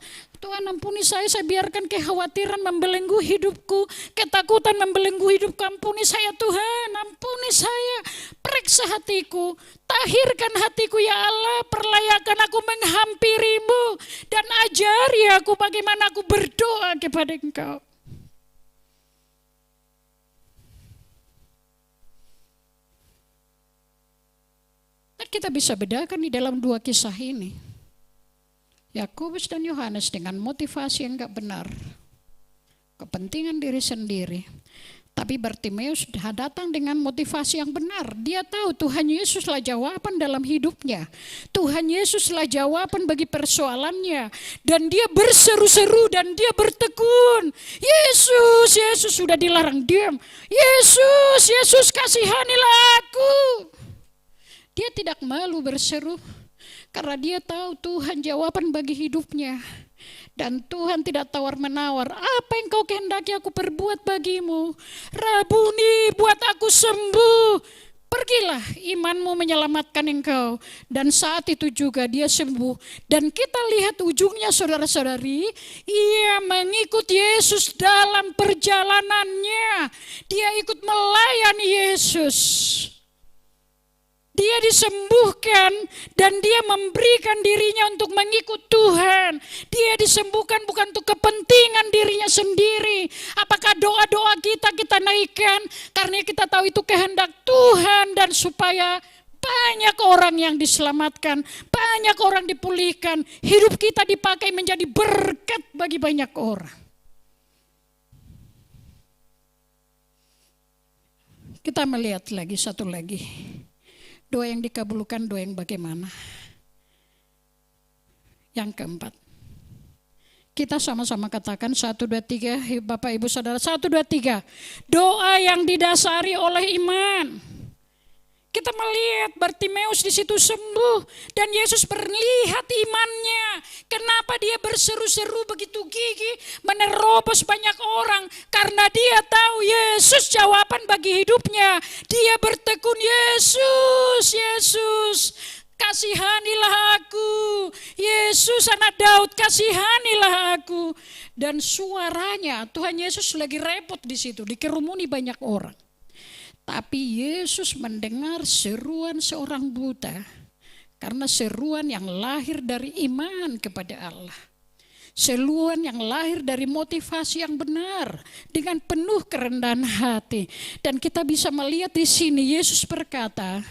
ampuni saya biarkan kekhawatiran membelenggu hidupku, ketakutan membelenggu hidupku. Ampuni saya Tuhan, ampuni saya. Periksa hatiku, tahirkan hatiku ya Allah, perlayakan aku menghampirimu dan ajari aku bagaimana aku berdoa kepada Engkau. Kita bisa bedakan di dalam 2 kisah ini. Yakobus dan Yohanes dengan motivasi yang enggak benar. Kepentingan diri sendiri. Tapi Bartimeus datang dengan motivasi yang benar. Dia tahu Tuhan Yesuslah jawaban dalam hidupnya. Tuhan Yesuslah jawaban bagi persoalannya. Dan dia berseru-seru dan dia bertekun. Yesus, Yesus, sudah dilarang diam. Yesus, Yesus, kasihanilah aku. Dia tidak malu berseru karena dia tahu Tuhan jawaban bagi hidupnya. Dan Tuhan tidak tawar-menawar, apa yang kau kehendaki aku perbuat bagimu? Rabuni, buat aku sembuh. Pergilah, imanmu menyelamatkan engkau. Dan saat itu juga dia sembuh. Dan kita lihat ujungnya saudara-saudari, ia mengikut Yesus dalam perjalanannya. Dia ikut melayani Yesus. Dia disembuhkan dan dia memberikan dirinya untuk mengikut Tuhan. Dia disembuhkan bukan untuk kepentingan dirinya sendiri. Apakah doa-doa kita naikkan karena kita tahu itu kehendak Tuhan dan supaya banyak orang yang diselamatkan, banyak orang dipulihkan, hidup kita dipakai menjadi berkat bagi banyak orang. Kita melihat lagi satu lagi. Doa yang dikabulkan, doa yang bagaimana? Yang keempat. Kita sama-sama katakan 1, 2, 3, Bapak Ibu Saudara, 1, 2, 3. Doa yang didasari oleh iman. Kita melihat Bartimeus di situ sembuh dan Yesus melihat imannya. Kenapa dia berseru-seru begitu gigih menerobos banyak orang? Karena dia tahu Yesus jawaban bagi hidupnya. Dia bertekun, Yesus, Yesus, kasihanilah aku. Yesus anak Daud, kasihanilah aku. Dan suaranya Tuhan Yesus lagi repot di situ, dikerumuni banyak orang. Tapi Yesus mendengar seruan seorang buta karena seruan yang lahir dari iman kepada Allah. Seruan yang lahir dari motivasi yang benar dengan penuh kerendahan hati. Dan kita bisa melihat di sini Yesus berkata,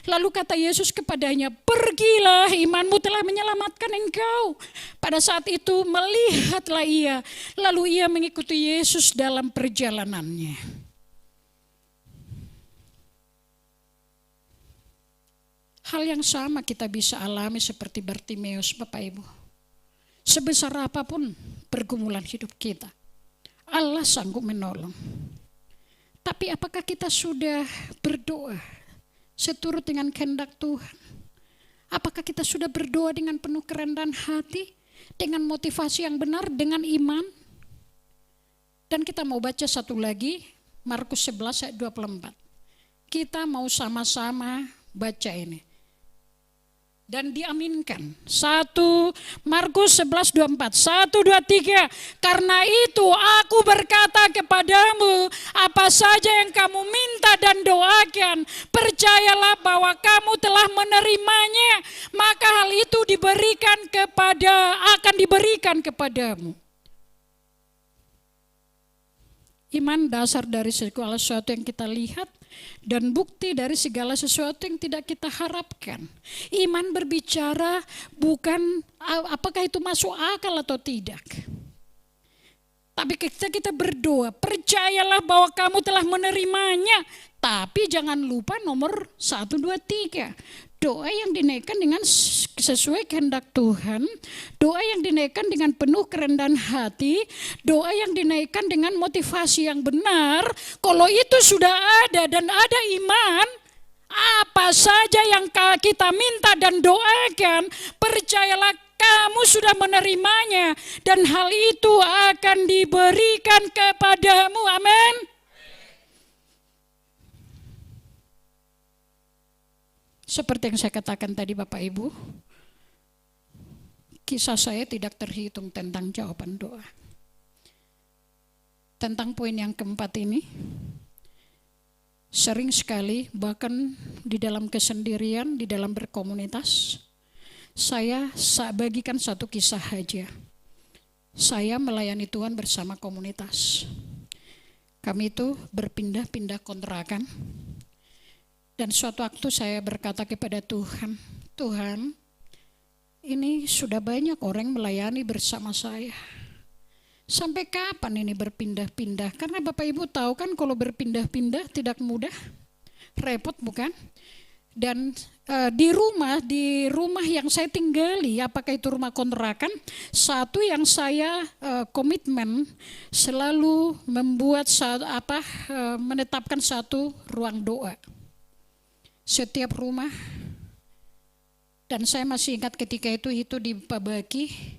lalu kata Yesus kepadanya, pergilah, imanmu telah menyelamatkan engkau. Pada saat itu melihatlah ia, lalu ia mengikuti Yesus dalam perjalanannya. Hal yang sama kita bisa alami seperti Bartimeus, Bapak Ibu. Sebesar apapun pergumulan hidup kita, Allah sanggup menolong. Tapi apakah kita sudah berdoa seturut dengan kehendak Tuhan? Apakah kita sudah berdoa dengan penuh kerendahan hati, dengan motivasi yang benar, dengan iman? Dan kita mau baca satu lagi, Markus 11 ayat 24. Kita mau sama-sama baca ini. Dan diaminkan. 1 Markus 11:24. 1, 2, 3. Karena itu aku berkata kepadamu, apa saja yang kamu minta dan doakan, percayalah bahwa kamu telah menerimanya, maka hal itu akan diberikan kepadamu. Iman dasar dari segala sesuatu yang kita lihat dan bukti dari segala sesuatu yang tidak kita harapkan. Iman berbicara bukan apakah itu masuk akal atau tidak. Tapi kita berdoa, percayalah bahwa kamu telah menerimanya. Tapi jangan lupa nomor 1, 2, 3. Doa yang dinaikkan dengan sesuai kehendak Tuhan, doa yang dinaikkan dengan penuh kerendahan hati, doa yang dinaikkan dengan motivasi yang benar. Kalau itu sudah ada dan ada iman, apa saja yang kita minta dan doakan, percayalah kamu sudah menerimanya dan hal itu akan diberikan kepadamu. Amin. Seperti yang saya katakan tadi Bapak Ibu, kisah saya tidak terhitung tentang jawaban doa. Tentang poin yang keempat ini, sering sekali bahkan di dalam kesendirian, di dalam berkomunitas, saya bagikan satu kisah aja. Saya melayani Tuhan bersama komunitas. Kami itu berpindah-pindah kontrakan. Dan suatu waktu saya berkata kepada Tuhan, Tuhan, ini sudah banyak orang melayani bersama saya. Sampai kapan ini berpindah-pindah? Karena Bapak Ibu tahu kan kalau berpindah-pindah tidak mudah, repot bukan? Dan di rumah yang saya tinggali, apakah itu rumah kontrakan, satu yang saya komitmen selalu membuat menetapkan satu ruang doa setiap rumah. Dan saya masih ingat ketika itu dibagi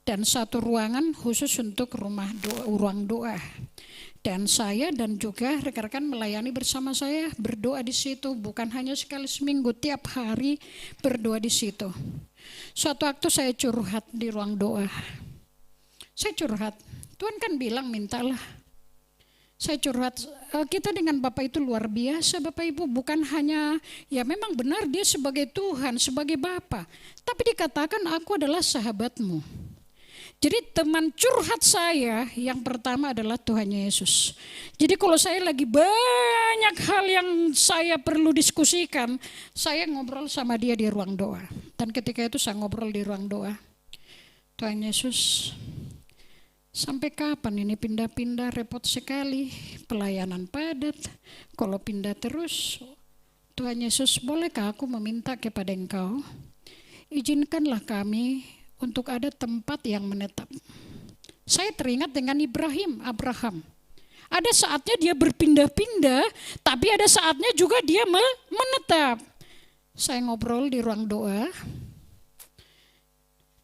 dan satu ruangan khusus untuk ruang doa. Dan saya dan juga rekan-rekan melayani bersama saya berdoa di situ, bukan hanya sekali seminggu, tiap hari berdoa di situ. Suatu waktu saya curhat di ruang doa. Saya curhat, Tuhan kan bilang mintalah. Saya curhat, kita dengan Bapak itu luar biasa Bapak Ibu, bukan hanya, ya memang benar dia sebagai Tuhan, sebagai Bapa, tapi dikatakan aku adalah sahabatmu. Jadi teman curhat saya yang pertama adalah Tuhan Yesus. Jadi kalau saya lagi banyak hal yang saya perlu diskusikan, saya ngobrol sama dia di ruang doa. Dan ketika itu saya ngobrol di ruang doa, Tuhan Yesus, sampai kapan ini pindah-pindah, repot sekali, pelayanan padat, kalau pindah terus. Tuhan Yesus, bolehkah aku meminta kepada Engkau, izinkanlah kami untuk ada tempat yang menetap. Saya teringat dengan Abraham. Ada saatnya dia berpindah-pindah, tapi ada saatnya juga dia menetap. Saya ngobrol di ruang doa.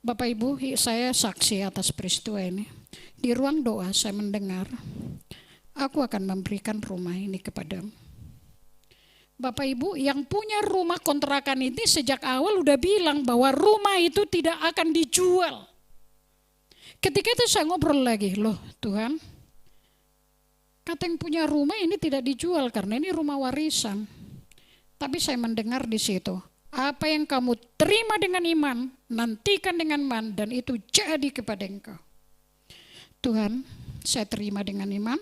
Bapak Ibu, saya saksi atas peristiwa ini. Di ruang doa saya mendengar, aku akan memberikan rumah ini kepadamu. Bapak Ibu, yang punya rumah kontrakan ini sejak awal udah bilang bahwa rumah itu tidak akan dijual. Ketika itu saya ngobrol lagi, loh Tuhan, kata yang punya rumah ini tidak dijual karena ini rumah warisan. Tapi saya mendengar di situ, apa yang kamu terima dengan iman, nantikan dengan iman, dan itu jadi kepada Engkau. Tuhan, saya terima dengan iman,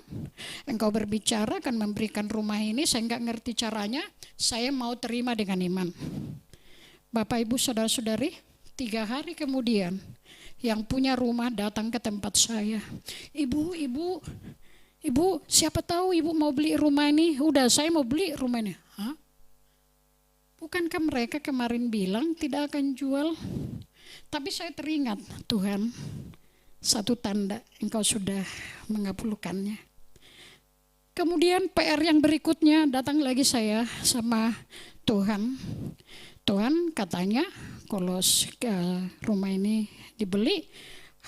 Engkau berbicara akan memberikan rumah ini, saya enggak ngerti caranya, saya mau terima dengan iman. Bapak Ibu saudara-saudari, 3 hari kemudian yang punya rumah datang ke tempat saya. Ibu, siapa tahu ibu mau beli rumah ini? Udah, saya mau beli rumah ini. Hah? Bukankah mereka kemarin bilang tidak akan jual? Tapi saya teringat, Tuhan, satu tanda Engkau sudah mengabulkannya. Kemudian PR yang berikutnya datang lagi saya sama Tuhan. Tuhan katanya kalau rumah ini dibeli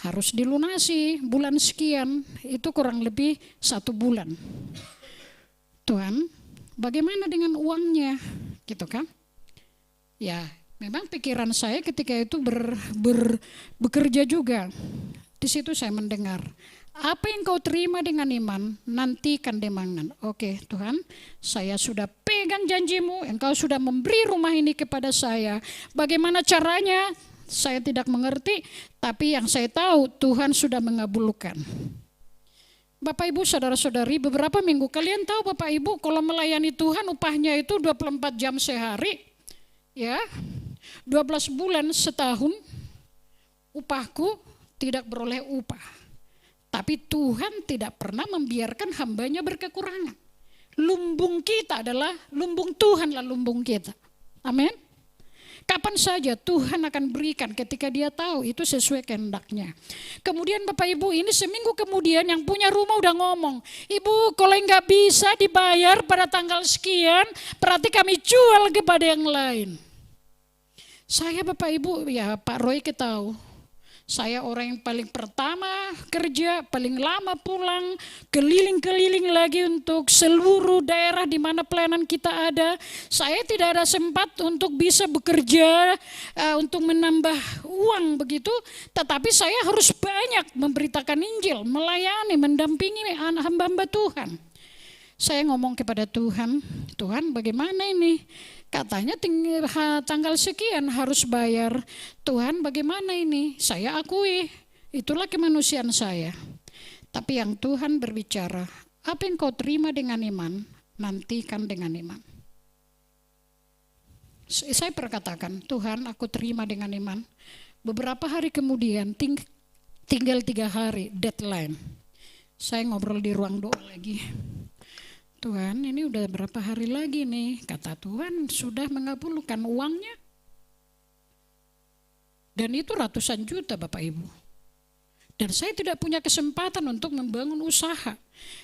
harus dilunasi bulan sekian, itu kurang lebih 1 bulan. Tuhan, bagaimana dengan uangnya? Gitu kan? Ya, memang pikiran saya ketika itu bekerja juga. Di situ saya mendengar, apa yang kau terima dengan iman, nantikan dengan. Oke Tuhan, saya sudah pegang janjimu, Engkau sudah memberi rumah ini kepada saya. Bagaimana caranya? Saya tidak mengerti, tapi yang saya tahu Tuhan sudah mengabulkan. Bapak Ibu saudara-saudari, beberapa minggu kalian tahu Bapak Ibu kalau melayani Tuhan upahnya itu 24 jam sehari, ya 12 bulan setahun, upahku tidak beroleh upah. Tapi Tuhan tidak pernah membiarkan hambanya berkekurangan. Lumbung kita adalah lumbung Tuhan, lah lumbung kita. Amin. Kapan saja Tuhan akan berikan ketika dia tahu itu sesuai kehendaknya. Kemudian Bapak Ibu, ini seminggu kemudian yang punya rumah udah ngomong, Ibu kalau nggak bisa dibayar pada tanggal sekian, berarti kami jual kepada yang lain. Saya Bapak Ibu, ya Pak Roy tahu. Saya orang yang paling pertama kerja, paling lama pulang, keliling-keliling lagi untuk seluruh daerah di mana pelayanan kita ada. Saya tidak ada sempat untuk bisa bekerja untuk menambah uang begitu, tetapi saya harus banyak memberitakan Injil, melayani, mendampingi hamba-hamba Tuhan. Saya ngomong kepada Tuhan, Tuhan bagaimana ini? Katanya tanggal sekian harus bayar. Tuhan bagaimana ini? Saya akui, itulah kemanusiaan saya. Tapi yang Tuhan berbicara, apa yang kau terima dengan iman, nantikan dengan iman. Saya perkatakan, Tuhan aku terima dengan iman. Beberapa hari kemudian tinggal 3 hari deadline. Saya ngobrol di ruang doa lagi. Tuhan, ini udah berapa hari lagi nih? Kata Tuhan sudah mengabulkan uangnya. Dan itu ratusan juta Bapak Ibu. Dan saya tidak punya kesempatan untuk membangun usaha.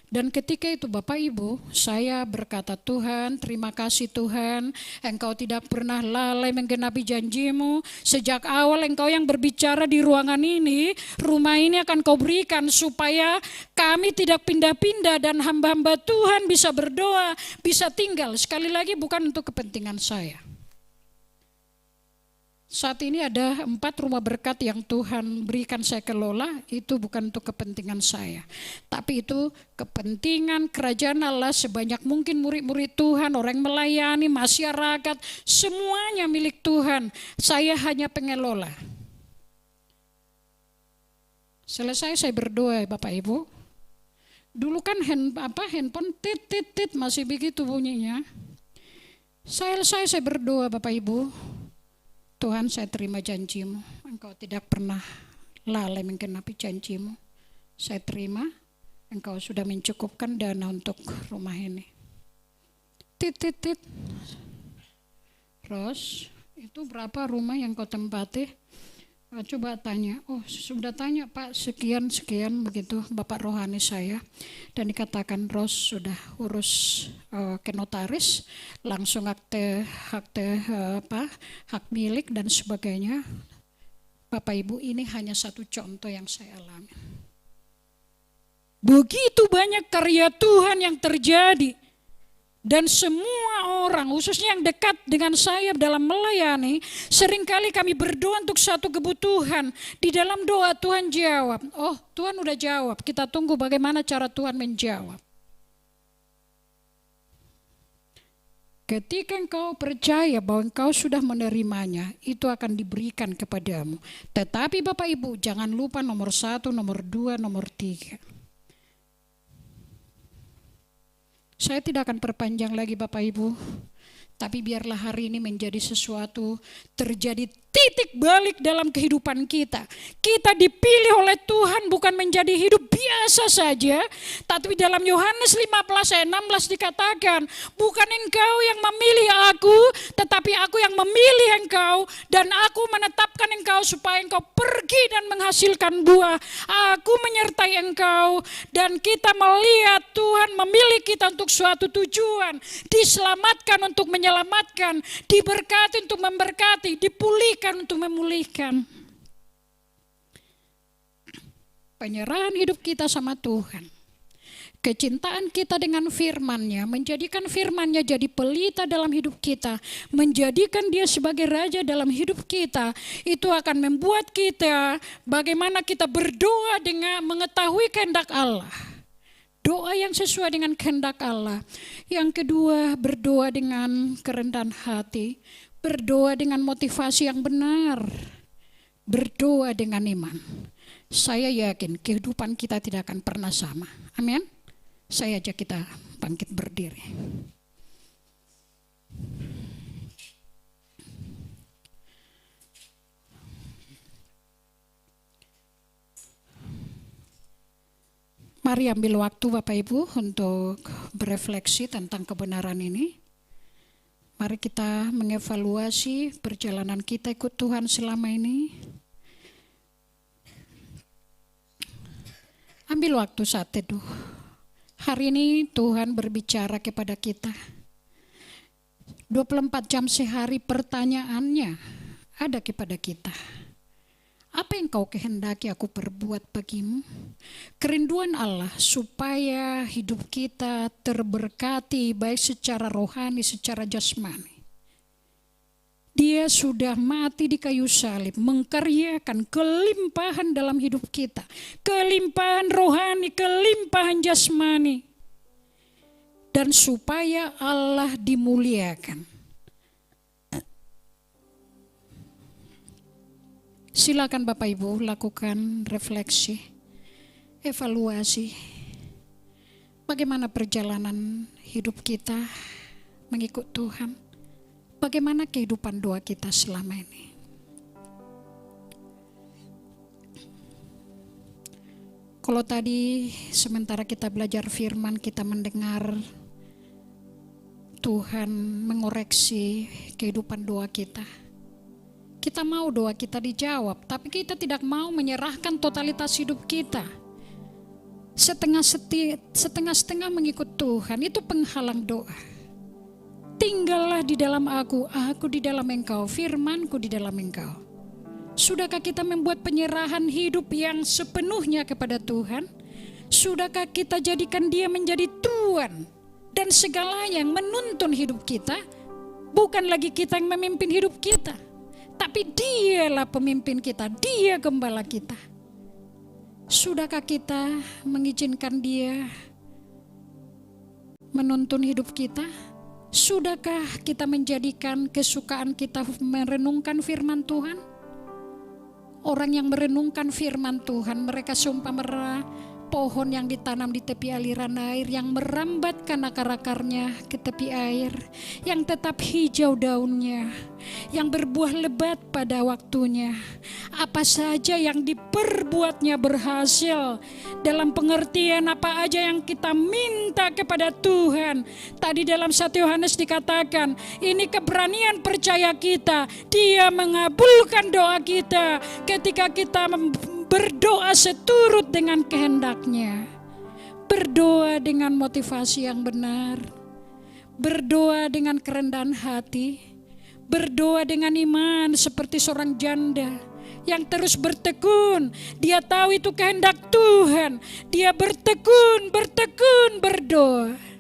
Dan ketika itu Bapak Ibu, saya berkata, Tuhan, terima kasih Tuhan, Engkau tidak pernah lalai menggenapi janjimu. Sejak awal Engkau yang berbicara di ruangan ini, rumah ini akan Kau berikan supaya kami tidak pindah-pindah dan hamba-hamba Tuhan bisa berdoa, bisa tinggal. Sekali lagi bukan untuk kepentingan saya. Saat ini ada 4 rumah berkat yang Tuhan berikan saya kelola, itu bukan untuk kepentingan saya. Tapi itu kepentingan kerajaan Allah, sebanyak mungkin murid-murid Tuhan, orang yang melayani, masyarakat, semuanya milik Tuhan. Saya hanya pengelola. Selesai saya berdoa Bapak Ibu. Dulu kan handphone tit masih begitu bunyinya. Selesai saya berdoa Bapak Ibu. Tuhan, saya terima janjimu. Engkau tidak pernah lalai menggenapi janjimu. Saya terima, Engkau sudah mencukupkan dana untuk rumah ini. Tit. Ros, itu berapa rumah yang kau tempati? Coba tanya. Oh, sudah tanya Pak, sekian begitu Bapak rohani saya. Dan dikatakan Ros sudah urus ke notaris, langsung hak milik dan sebagainya. Bapak Ibu, ini hanya satu contoh yang saya alami. Begitu banyak karya Tuhan yang terjadi. Dan semua orang, khususnya yang dekat dengan saya dalam melayani, seringkali kami berdoa untuk satu kebutuhan. Di dalam doa Tuhan jawab. Oh, Tuhan udah jawab, kita tunggu bagaimana cara Tuhan menjawab. Ketika engkau percaya bahwa engkau sudah menerimanya, itu akan diberikan kepadamu. Tetapi Bapak Ibu, jangan lupa nomor 1, nomor 2, nomor 3. Saya tidak akan perpanjang lagi Bapak Ibu, tapi biarlah hari ini menjadi sesuatu, terjadi titik balik dalam kehidupan kita. Kita dipilih oleh Tuhan bukan menjadi hidup biasa saja, tapi dalam Yohanes 15 ayat 16 dikatakan, bukan engkau yang memilih aku, tetapi aku yang memilih engkau, dan aku menetapkan engkau supaya engkau pergi dan menghasilkan buah. Aku menyertai engkau, dan kita melihat Tuhan memilih kita untuk suatu tujuan, diselamatkan untuk menyelamatkan, diberkati untuk memberkati, dipulihkan untuk memulihkan. Penyerahan hidup kita sama Tuhan, kecintaan kita dengan firman-Nya, menjadikan firman-Nya jadi pelita dalam hidup kita, menjadikan Dia sebagai raja dalam hidup kita, itu akan membuat kita bagaimana kita berdoa dengan mengetahui kehendak Allah. Doa yang sesuai dengan kehendak Allah. Yang kedua, berdoa dengan kerendahan hati, berdoa dengan motivasi yang benar, berdoa dengan iman. Saya yakin kehidupan kita tidak akan pernah sama. Amin. Saya ajak kita bangkit berdiri. Mari ambil waktu Bapak Ibu untuk berefleksi tentang kebenaran ini. Mari kita mengevaluasi perjalanan kita ikut Tuhan selama ini. Ambil waktu saat teduh. Hari ini Tuhan berbicara kepada kita. 24 jam sehari pertanyaannya ada kepada kita. Apa yang kau kehendaki aku perbuat bagimu? Kerinduan Allah supaya hidup kita terberkati baik secara rohani, secara jasmani. Dia sudah mati di kayu salib, mengkaryakan kelimpahan dalam hidup kita. Kelimpahan rohani, kelimpahan jasmani. Dan supaya Allah dimuliakan. Silakan Bapak Ibu lakukan refleksi, evaluasi. Bagaimana perjalanan hidup kita mengikut Tuhan? Bagaimana kehidupan doa kita selama ini? Kalau tadi sementara kita belajar firman, kita mendengar Tuhan mengoreksi kehidupan doa kita. Kita mau doa kita dijawab, tapi kita tidak mau menyerahkan totalitas hidup kita. Setengah-setengah mengikut Tuhan, itu penghalang doa. Tinggallah di dalam aku di dalam engkau, firmanku di dalam engkau. Sudahkah kita membuat penyerahan hidup yang sepenuhnya kepada Tuhan? Sudahkah kita jadikan Dia menjadi Tuhan dan segala yang menuntun hidup kita? Bukan lagi kita yang memimpin hidup kita, tapi Dialah pemimpin kita, Dia gembala kita. Sudahkah kita mengizinkan Dia menuntun hidup kita? Sudahkah kita menjadikan kesukaan kita merenungkan firman Tuhan? Orang yang merenungkan firman Tuhan, mereka seumpama pohon yang ditanam di tepi aliran air, yang merambatkan akar-akarnya ke tepi air, yang tetap hijau daunnya, yang berbuah lebat pada waktunya. Apa saja yang diperbuatnya berhasil, dalam pengertian apa aja yang kita minta kepada Tuhan. Tadi dalam 1 Yohanes dikatakan, ini keberanian percaya kita, Dia mengabulkan doa kita ketika kita berdoa seturut dengan kehendak-Nya. Berdoa dengan motivasi yang benar, berdoa dengan kerendahan hati, berdoa dengan iman seperti seorang janda yang terus bertekun. Dia tahu itu kehendak Tuhan. Dia bertekun berdoa.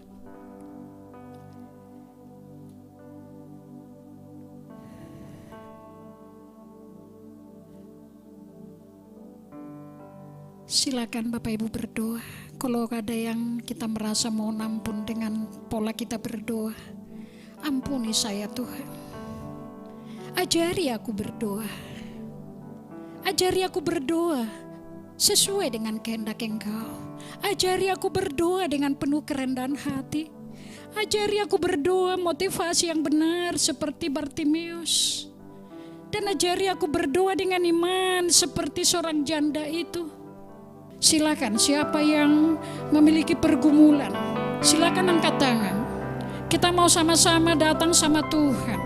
Silakan Bapak Ibu berdoa. Kalau ada yang kita merasa mohon ampun dengan pola kita berdoa, ampuni saya Tuhan. Ajari aku berdoa. Ajari aku berdoa sesuai dengan kehendak Engkau. Ajari aku berdoa dengan penuh kerendahan hati. Ajari aku berdoa motivasi yang benar seperti Bartimeus. Dan ajari aku berdoa dengan iman seperti seorang janda itu. Silakan siapa yang memiliki pergumulan, silakan angkat tangan. Kita mau sama-sama datang sama Tuhan.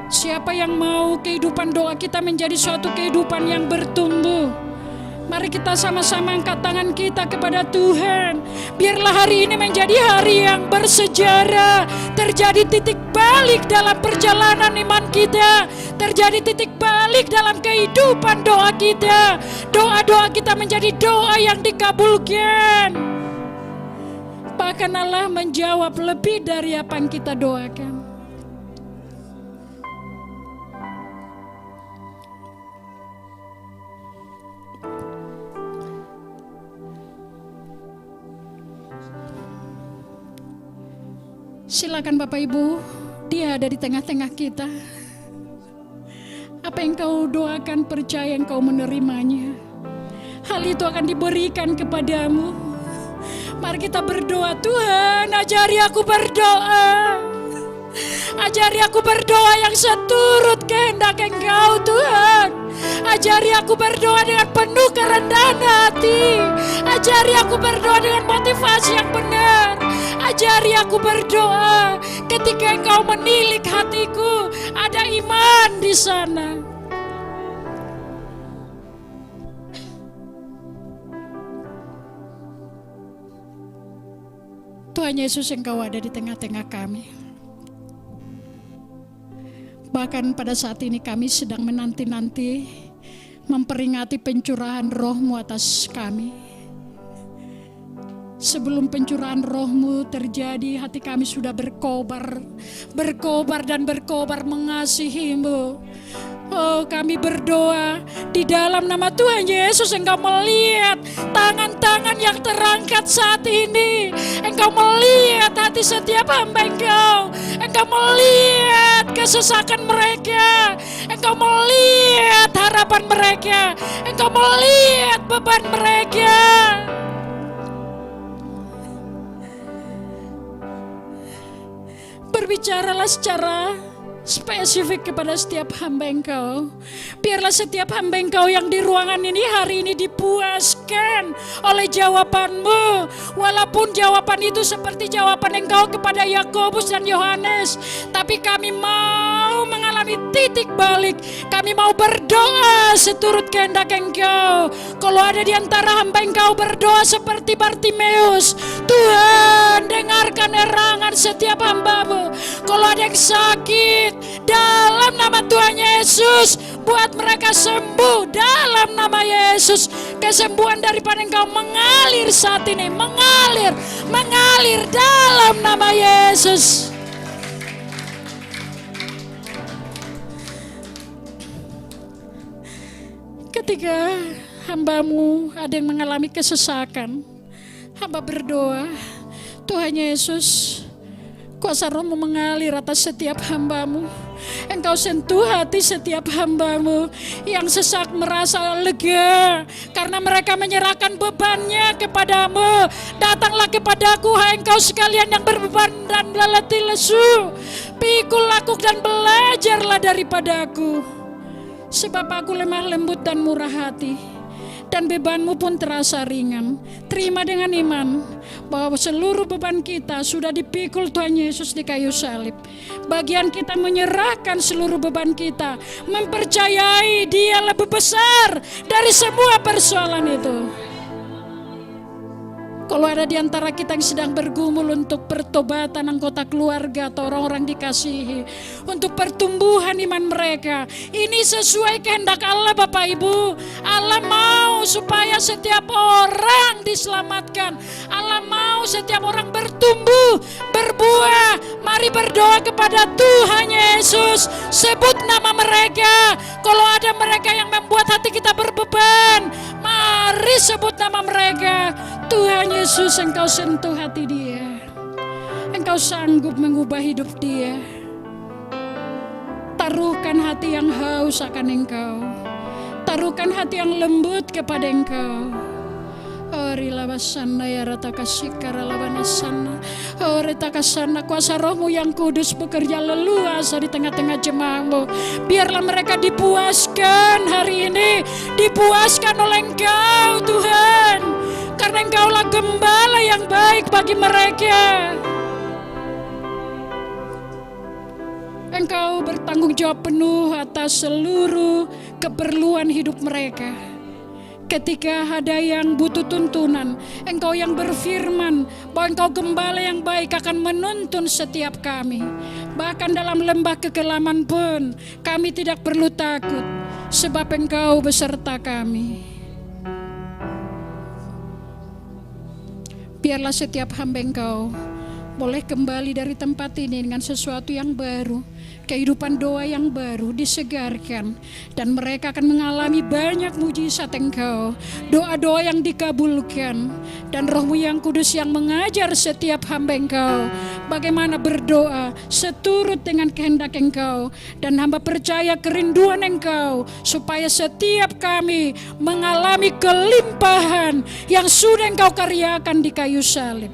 Siapa yang mau kehidupan doa kita menjadi suatu kehidupan yang bertumbuh, mari kita sama-sama angkat tangan kita kepada Tuhan. Biarlah hari ini menjadi hari yang bersejarah. Terjadi titik balik dalam perjalanan iman kita. Terjadi titik balik dalam kehidupan doa kita. Doa-doa kita menjadi doa yang dikabulkan. Bahkan Allah menjawab lebih dari apa yang kita doakan. Silakan Bapak Ibu, Dia ada di tengah-tengah kita. Apa yang kau doakan, percaya engkau menerimanya. Hal itu akan diberikan kepadamu. Mari kita berdoa, Tuhan ajari aku berdoa. Ajari aku berdoa yang seturut kehendak Engkau Tuhan. Ajari aku berdoa dengan penuh kerendahan hati. Ajari aku berdoa dengan motivasi yang benar. Ajari aku berdoa ketika Engkau menilik hatiku, ada iman di sana. Tuhan Yesus, Engkau ada di tengah-tengah kami. Bahkan pada saat ini kami sedang menanti-nanti memperingati pencurahan Roh-Mu atas kami. Sebelum pencurahan Roh-Mu terjadi, hati kami sudah berkobar dan berkobar mengasihi-Mu. Oh, kami berdoa di dalam nama Tuhan Yesus, Engkau melihat tangan-tangan yang terangkat saat ini. Engkau melihat hati setiap hamba Engkau. Engkau melihat kesesakan mereka. Engkau melihat harapan mereka. Engkau melihat beban mereka. Berbicaralah secara spesifik kepada setiap hamba Engkau. Biarlah setiap hamba Engkau yang di ruangan ini hari ini dipuaskan dipuaskan oleh jawaban-Mu. Walaupun jawaban itu seperti jawaban Engkau kepada Yakobus dan Yohanes, tapi kami mau mengalami titik balik. Kami mau berdoa seturut kehendak Engkau. Kalau ada di antara hamba Engkau berdoa seperti Bartimeus, Tuhan dengarkan erangan setiap hamba-Mu. Kalau ada yang sakit, dalam nama Tuhan Yesus, buat mereka sembuh dalam nama Yesus. Kesembuhan daripada Engkau mengalir saat ini, mengalir dalam nama Yesus. Ketika hamba-Mu ada yang mengalami kesesakan, hamba berdoa, Tuhan Yesus, kuasa Roh-Mu mengalir atas setiap hamba-Mu. Engkau sentuh hati setiap hamba-Mu yang sesak merasa lega karena mereka menyerahkan bebannya kepada-Mu. Datanglah kepadaku, hai engkau sekalian yang berbeban dan letih lesu. Pikul aku dan belajarlah daripadaku, sebab aku lemah lembut dan murah hati, dan beban-Mu pun terasa ringan. Terima dengan iman bahwa seluruh beban kita sudah dipikul Tuhan Yesus di kayu salib. Bagian kita menyerahkan seluruh beban kita, mempercayai Dia lebih besar dari semua persoalan itu. Kalau ada di antara kita yang sedang bergumul untuk pertobatan anggota keluarga atau orang-orang dikasihi, untuk pertumbuhan iman mereka, ini sesuai kehendak Allah Bapak Ibu. Allah mau supaya setiap orang diselamatkan. Allah mau setiap orang bertumbuh, berbuah. Mari berdoa kepada Tuhan Yesus. Sebut nama mereka. Kalau ada mereka yang membuat hati kita berbeban, mari sebut nama mereka. Tuhan Yesus, Engkau sentuh hati dia. Engkau sanggup mengubah hidup dia. Taruhkan hati yang haus akan Engkau. Taruhkan hati yang lembut kepada Engkau. Ori labasana ya ratakashikara labanasana. Ori takasana, kuasa Roh-Mu yang kudus bekerja leluasa di tengah-tengah jemaat-Mu. Biarlah mereka dipuaskan hari ini, dipuaskan oleh Engkau Tuhan. Karena Engkaulah gembala yang baik bagi mereka. Engkau bertanggung jawab penuh atas seluruh keperluan hidup mereka. Ketika ada yang butuh tuntunan, Engkau yang berfirman bahwa Engkau gembala yang baik akan menuntun setiap kami. Bahkan dalam lembah kekelaman pun kami tidak perlu takut, sebab Engkau beserta kami. Biarlah setiap hamba Engkau boleh kembali dari tempat ini dengan sesuatu yang baru, kehidupan doa yang baru disegarkan, dan mereka akan mengalami banyak mujizat Engkau, doa-doa yang dikabulkan, dan Roh-Mu yang kudus yang mengajar setiap hamba Engkau bagaimana berdoa seturut dengan kehendak Engkau. Dan hamba percaya kerinduan Engkau supaya setiap kami mengalami kelimpahan yang sudah Engkau karyakan di kayu salib.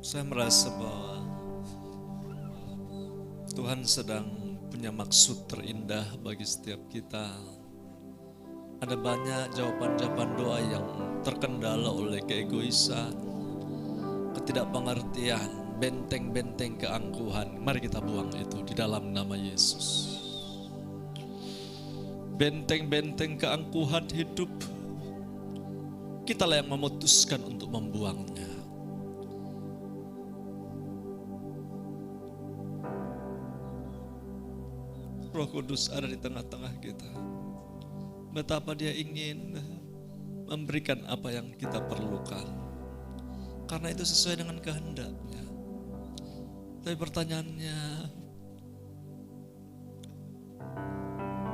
Saya merasa bahwa Tuhan sedang punya maksud terindah bagi setiap kita. Ada banyak jawaban-jawaban doa yang terkendala oleh keegoisan, ketidakpengertian, benteng-benteng keangkuhan. Mari kita buang itu di dalam nama Yesus. Benteng-benteng keangkuhan hidup, kitalah yang memutuskan untuk membuangnya. Roh Kudus ada di tengah-tengah kita. Betapa Dia ingin memberikan apa yang kita perlukan, karena itu sesuai dengan kehendak-Nya. Tapi pertanyaannya,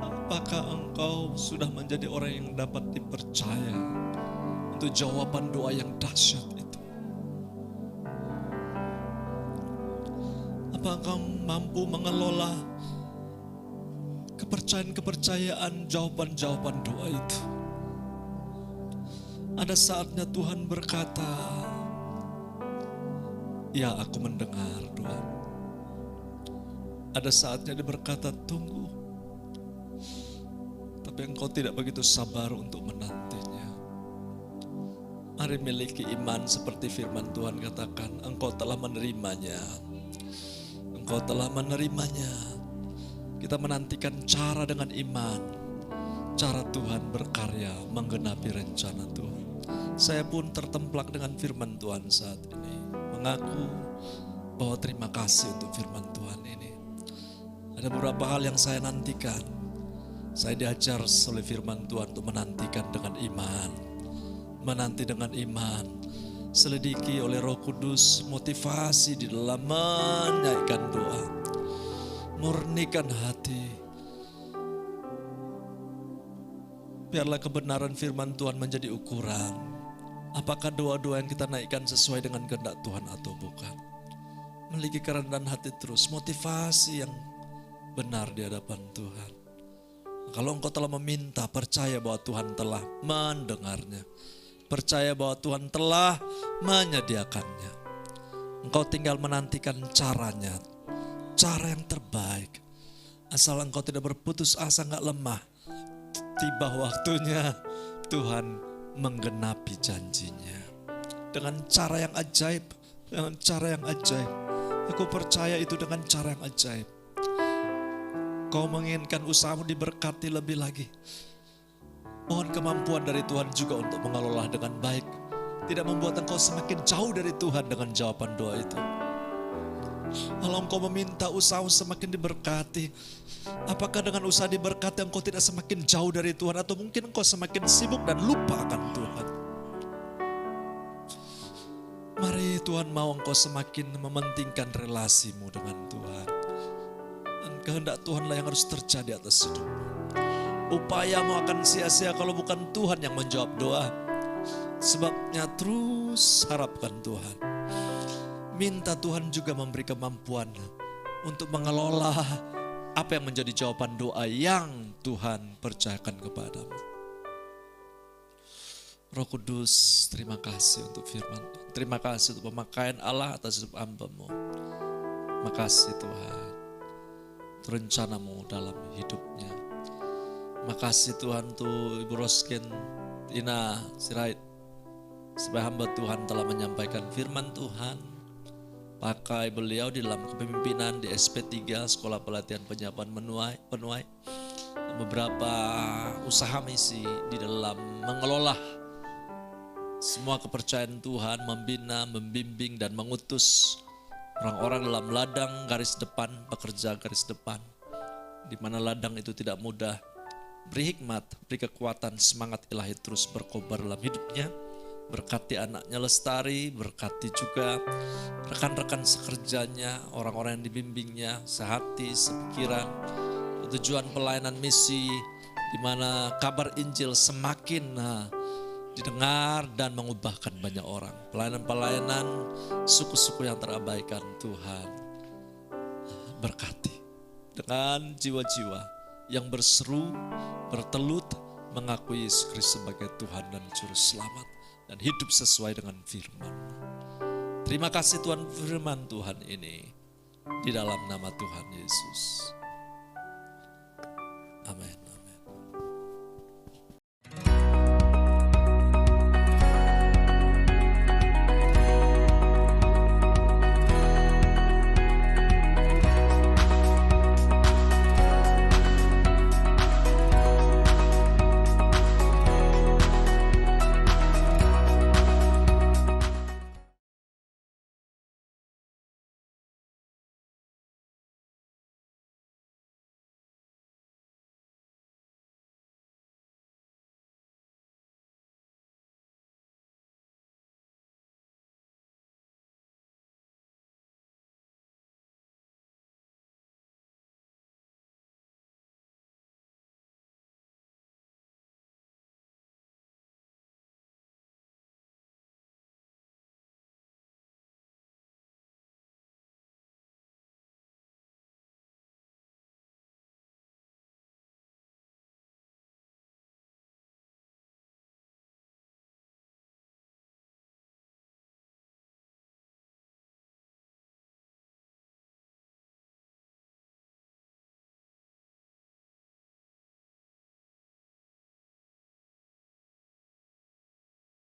apakah engkau sudah menjadi orang yang dapat dipercaya untuk jawaban doa yang dahsyat itu? Apakah engkau mampu mengelola kepercayaan jawaban-jawaban doa itu? Ada saatnya Tuhan berkata, Ya, aku mendengar Tuhan. Ada saatnya dia berkata tunggu, tapi engkau tidak begitu sabar untuk menantinya. Mari miliki iman seperti firman Tuhan katakan, engkau telah menerimanya. Engkau telah menerimanya. Kita menantikan cara dengan iman. Cara Tuhan berkarya menggenapi rencana Tuhan. Saya pun tertemplak dengan firman Tuhan saat ini. Mengaku bahwa terima kasih untuk firman Tuhan ini. Ada beberapa hal yang saya nantikan. Saya diajar oleh firman Tuhan untuk menantikan dengan iman. Menanti dengan iman. Selidiki oleh Roh Kudus, motivasi di dalam menaikkan doa. Murnikan hati. Biarlah kebenaran firman Tuhan menjadi ukuran. Apakah doa-doa yang kita naikkan sesuai dengan kehendak Tuhan atau bukan. Memiliki kerendahan hati terus, motivasi yang benar di hadapan Tuhan. Kalau engkau telah meminta, percaya bahwa Tuhan telah mendengarnya. Percaya bahwa Tuhan telah menyediakannya. Engkau tinggal menantikan caranya, cara yang terbaik. Asal engkau tidak berputus asa, gak lemah. Tiba waktunya Tuhan menggenapi janjinya. Dengan cara yang ajaib, dengan cara yang ajaib. Aku percaya itu dengan cara yang ajaib. Kau menginginkan usahamu diberkati lebih lagi. Mohon kemampuan dari Tuhan juga untuk mengelola dengan baik. Tidak membuat engkau semakin jauh dari Tuhan dengan jawaban doa itu. Kalau engkau meminta usahamu semakin diberkati, apakah dengan usaha diberkati engkau tidak semakin jauh dari Tuhan? Atau mungkin engkau semakin sibuk dan lupa akan Tuhan? Mari Tuhan mau engkau semakin mementingkan relasimu dengan Tuhan. Dan kehendak Tuhanlah yang harus terjadi atas hidupmu. Upayamu akan sia-sia kalau bukan Tuhan yang menjawab doa. Sebabnya terus harapkan Tuhan. Minta Tuhan juga memberi kemampuan untuk mengelola apa yang menjadi jawaban doa yang Tuhan percayakan kepadamu. Roh Kudus, terima kasih untuk firman Tuhan. Terima kasih untuk pemakaian Allah atas hidup hamba-Mu. Makasih Tuhan untuk rencanamu dalam hidupnya. Makasih Tuhan untuk Ibu Roskin, Tina, Sirait. Sebagai hamba Tuhan telah menyampaikan firman Tuhan. Pakai beliau di dalam kepemimpinan di SP3, Sekolah Pelatihan Penyiapan Penuai. Beberapa usaha misi di dalam mengelola semua kepercayaan Tuhan, membina, membimbing dan mengutus orang-orang dalam ladang garis depan, pekerja garis depan. Di mana ladang itu tidak mudah. Beri hikmat, beri kekuatan, semangat ilahi terus berkobar dalam hidupnya. Berkati anaknya Lestari, berkati juga rekan-rekan sekerjanya, orang-orang yang dibimbingnya, sehati, sepikiran. Tujuan pelayanan misi di mana kabar Injil semakin didengar dan mengubahkan banyak orang. Pelayanan-pelayanan suku-suku yang terabaikan Tuhan berkati dengan jiwa-jiwa yang berseru, bertelut, mengakui Yesus Kristus sebagai Tuhan dan Juru Selamat dan hidup sesuai dengan firman. Terima kasih Tuhan firman Tuhan ini di dalam nama Tuhan Yesus. Amin.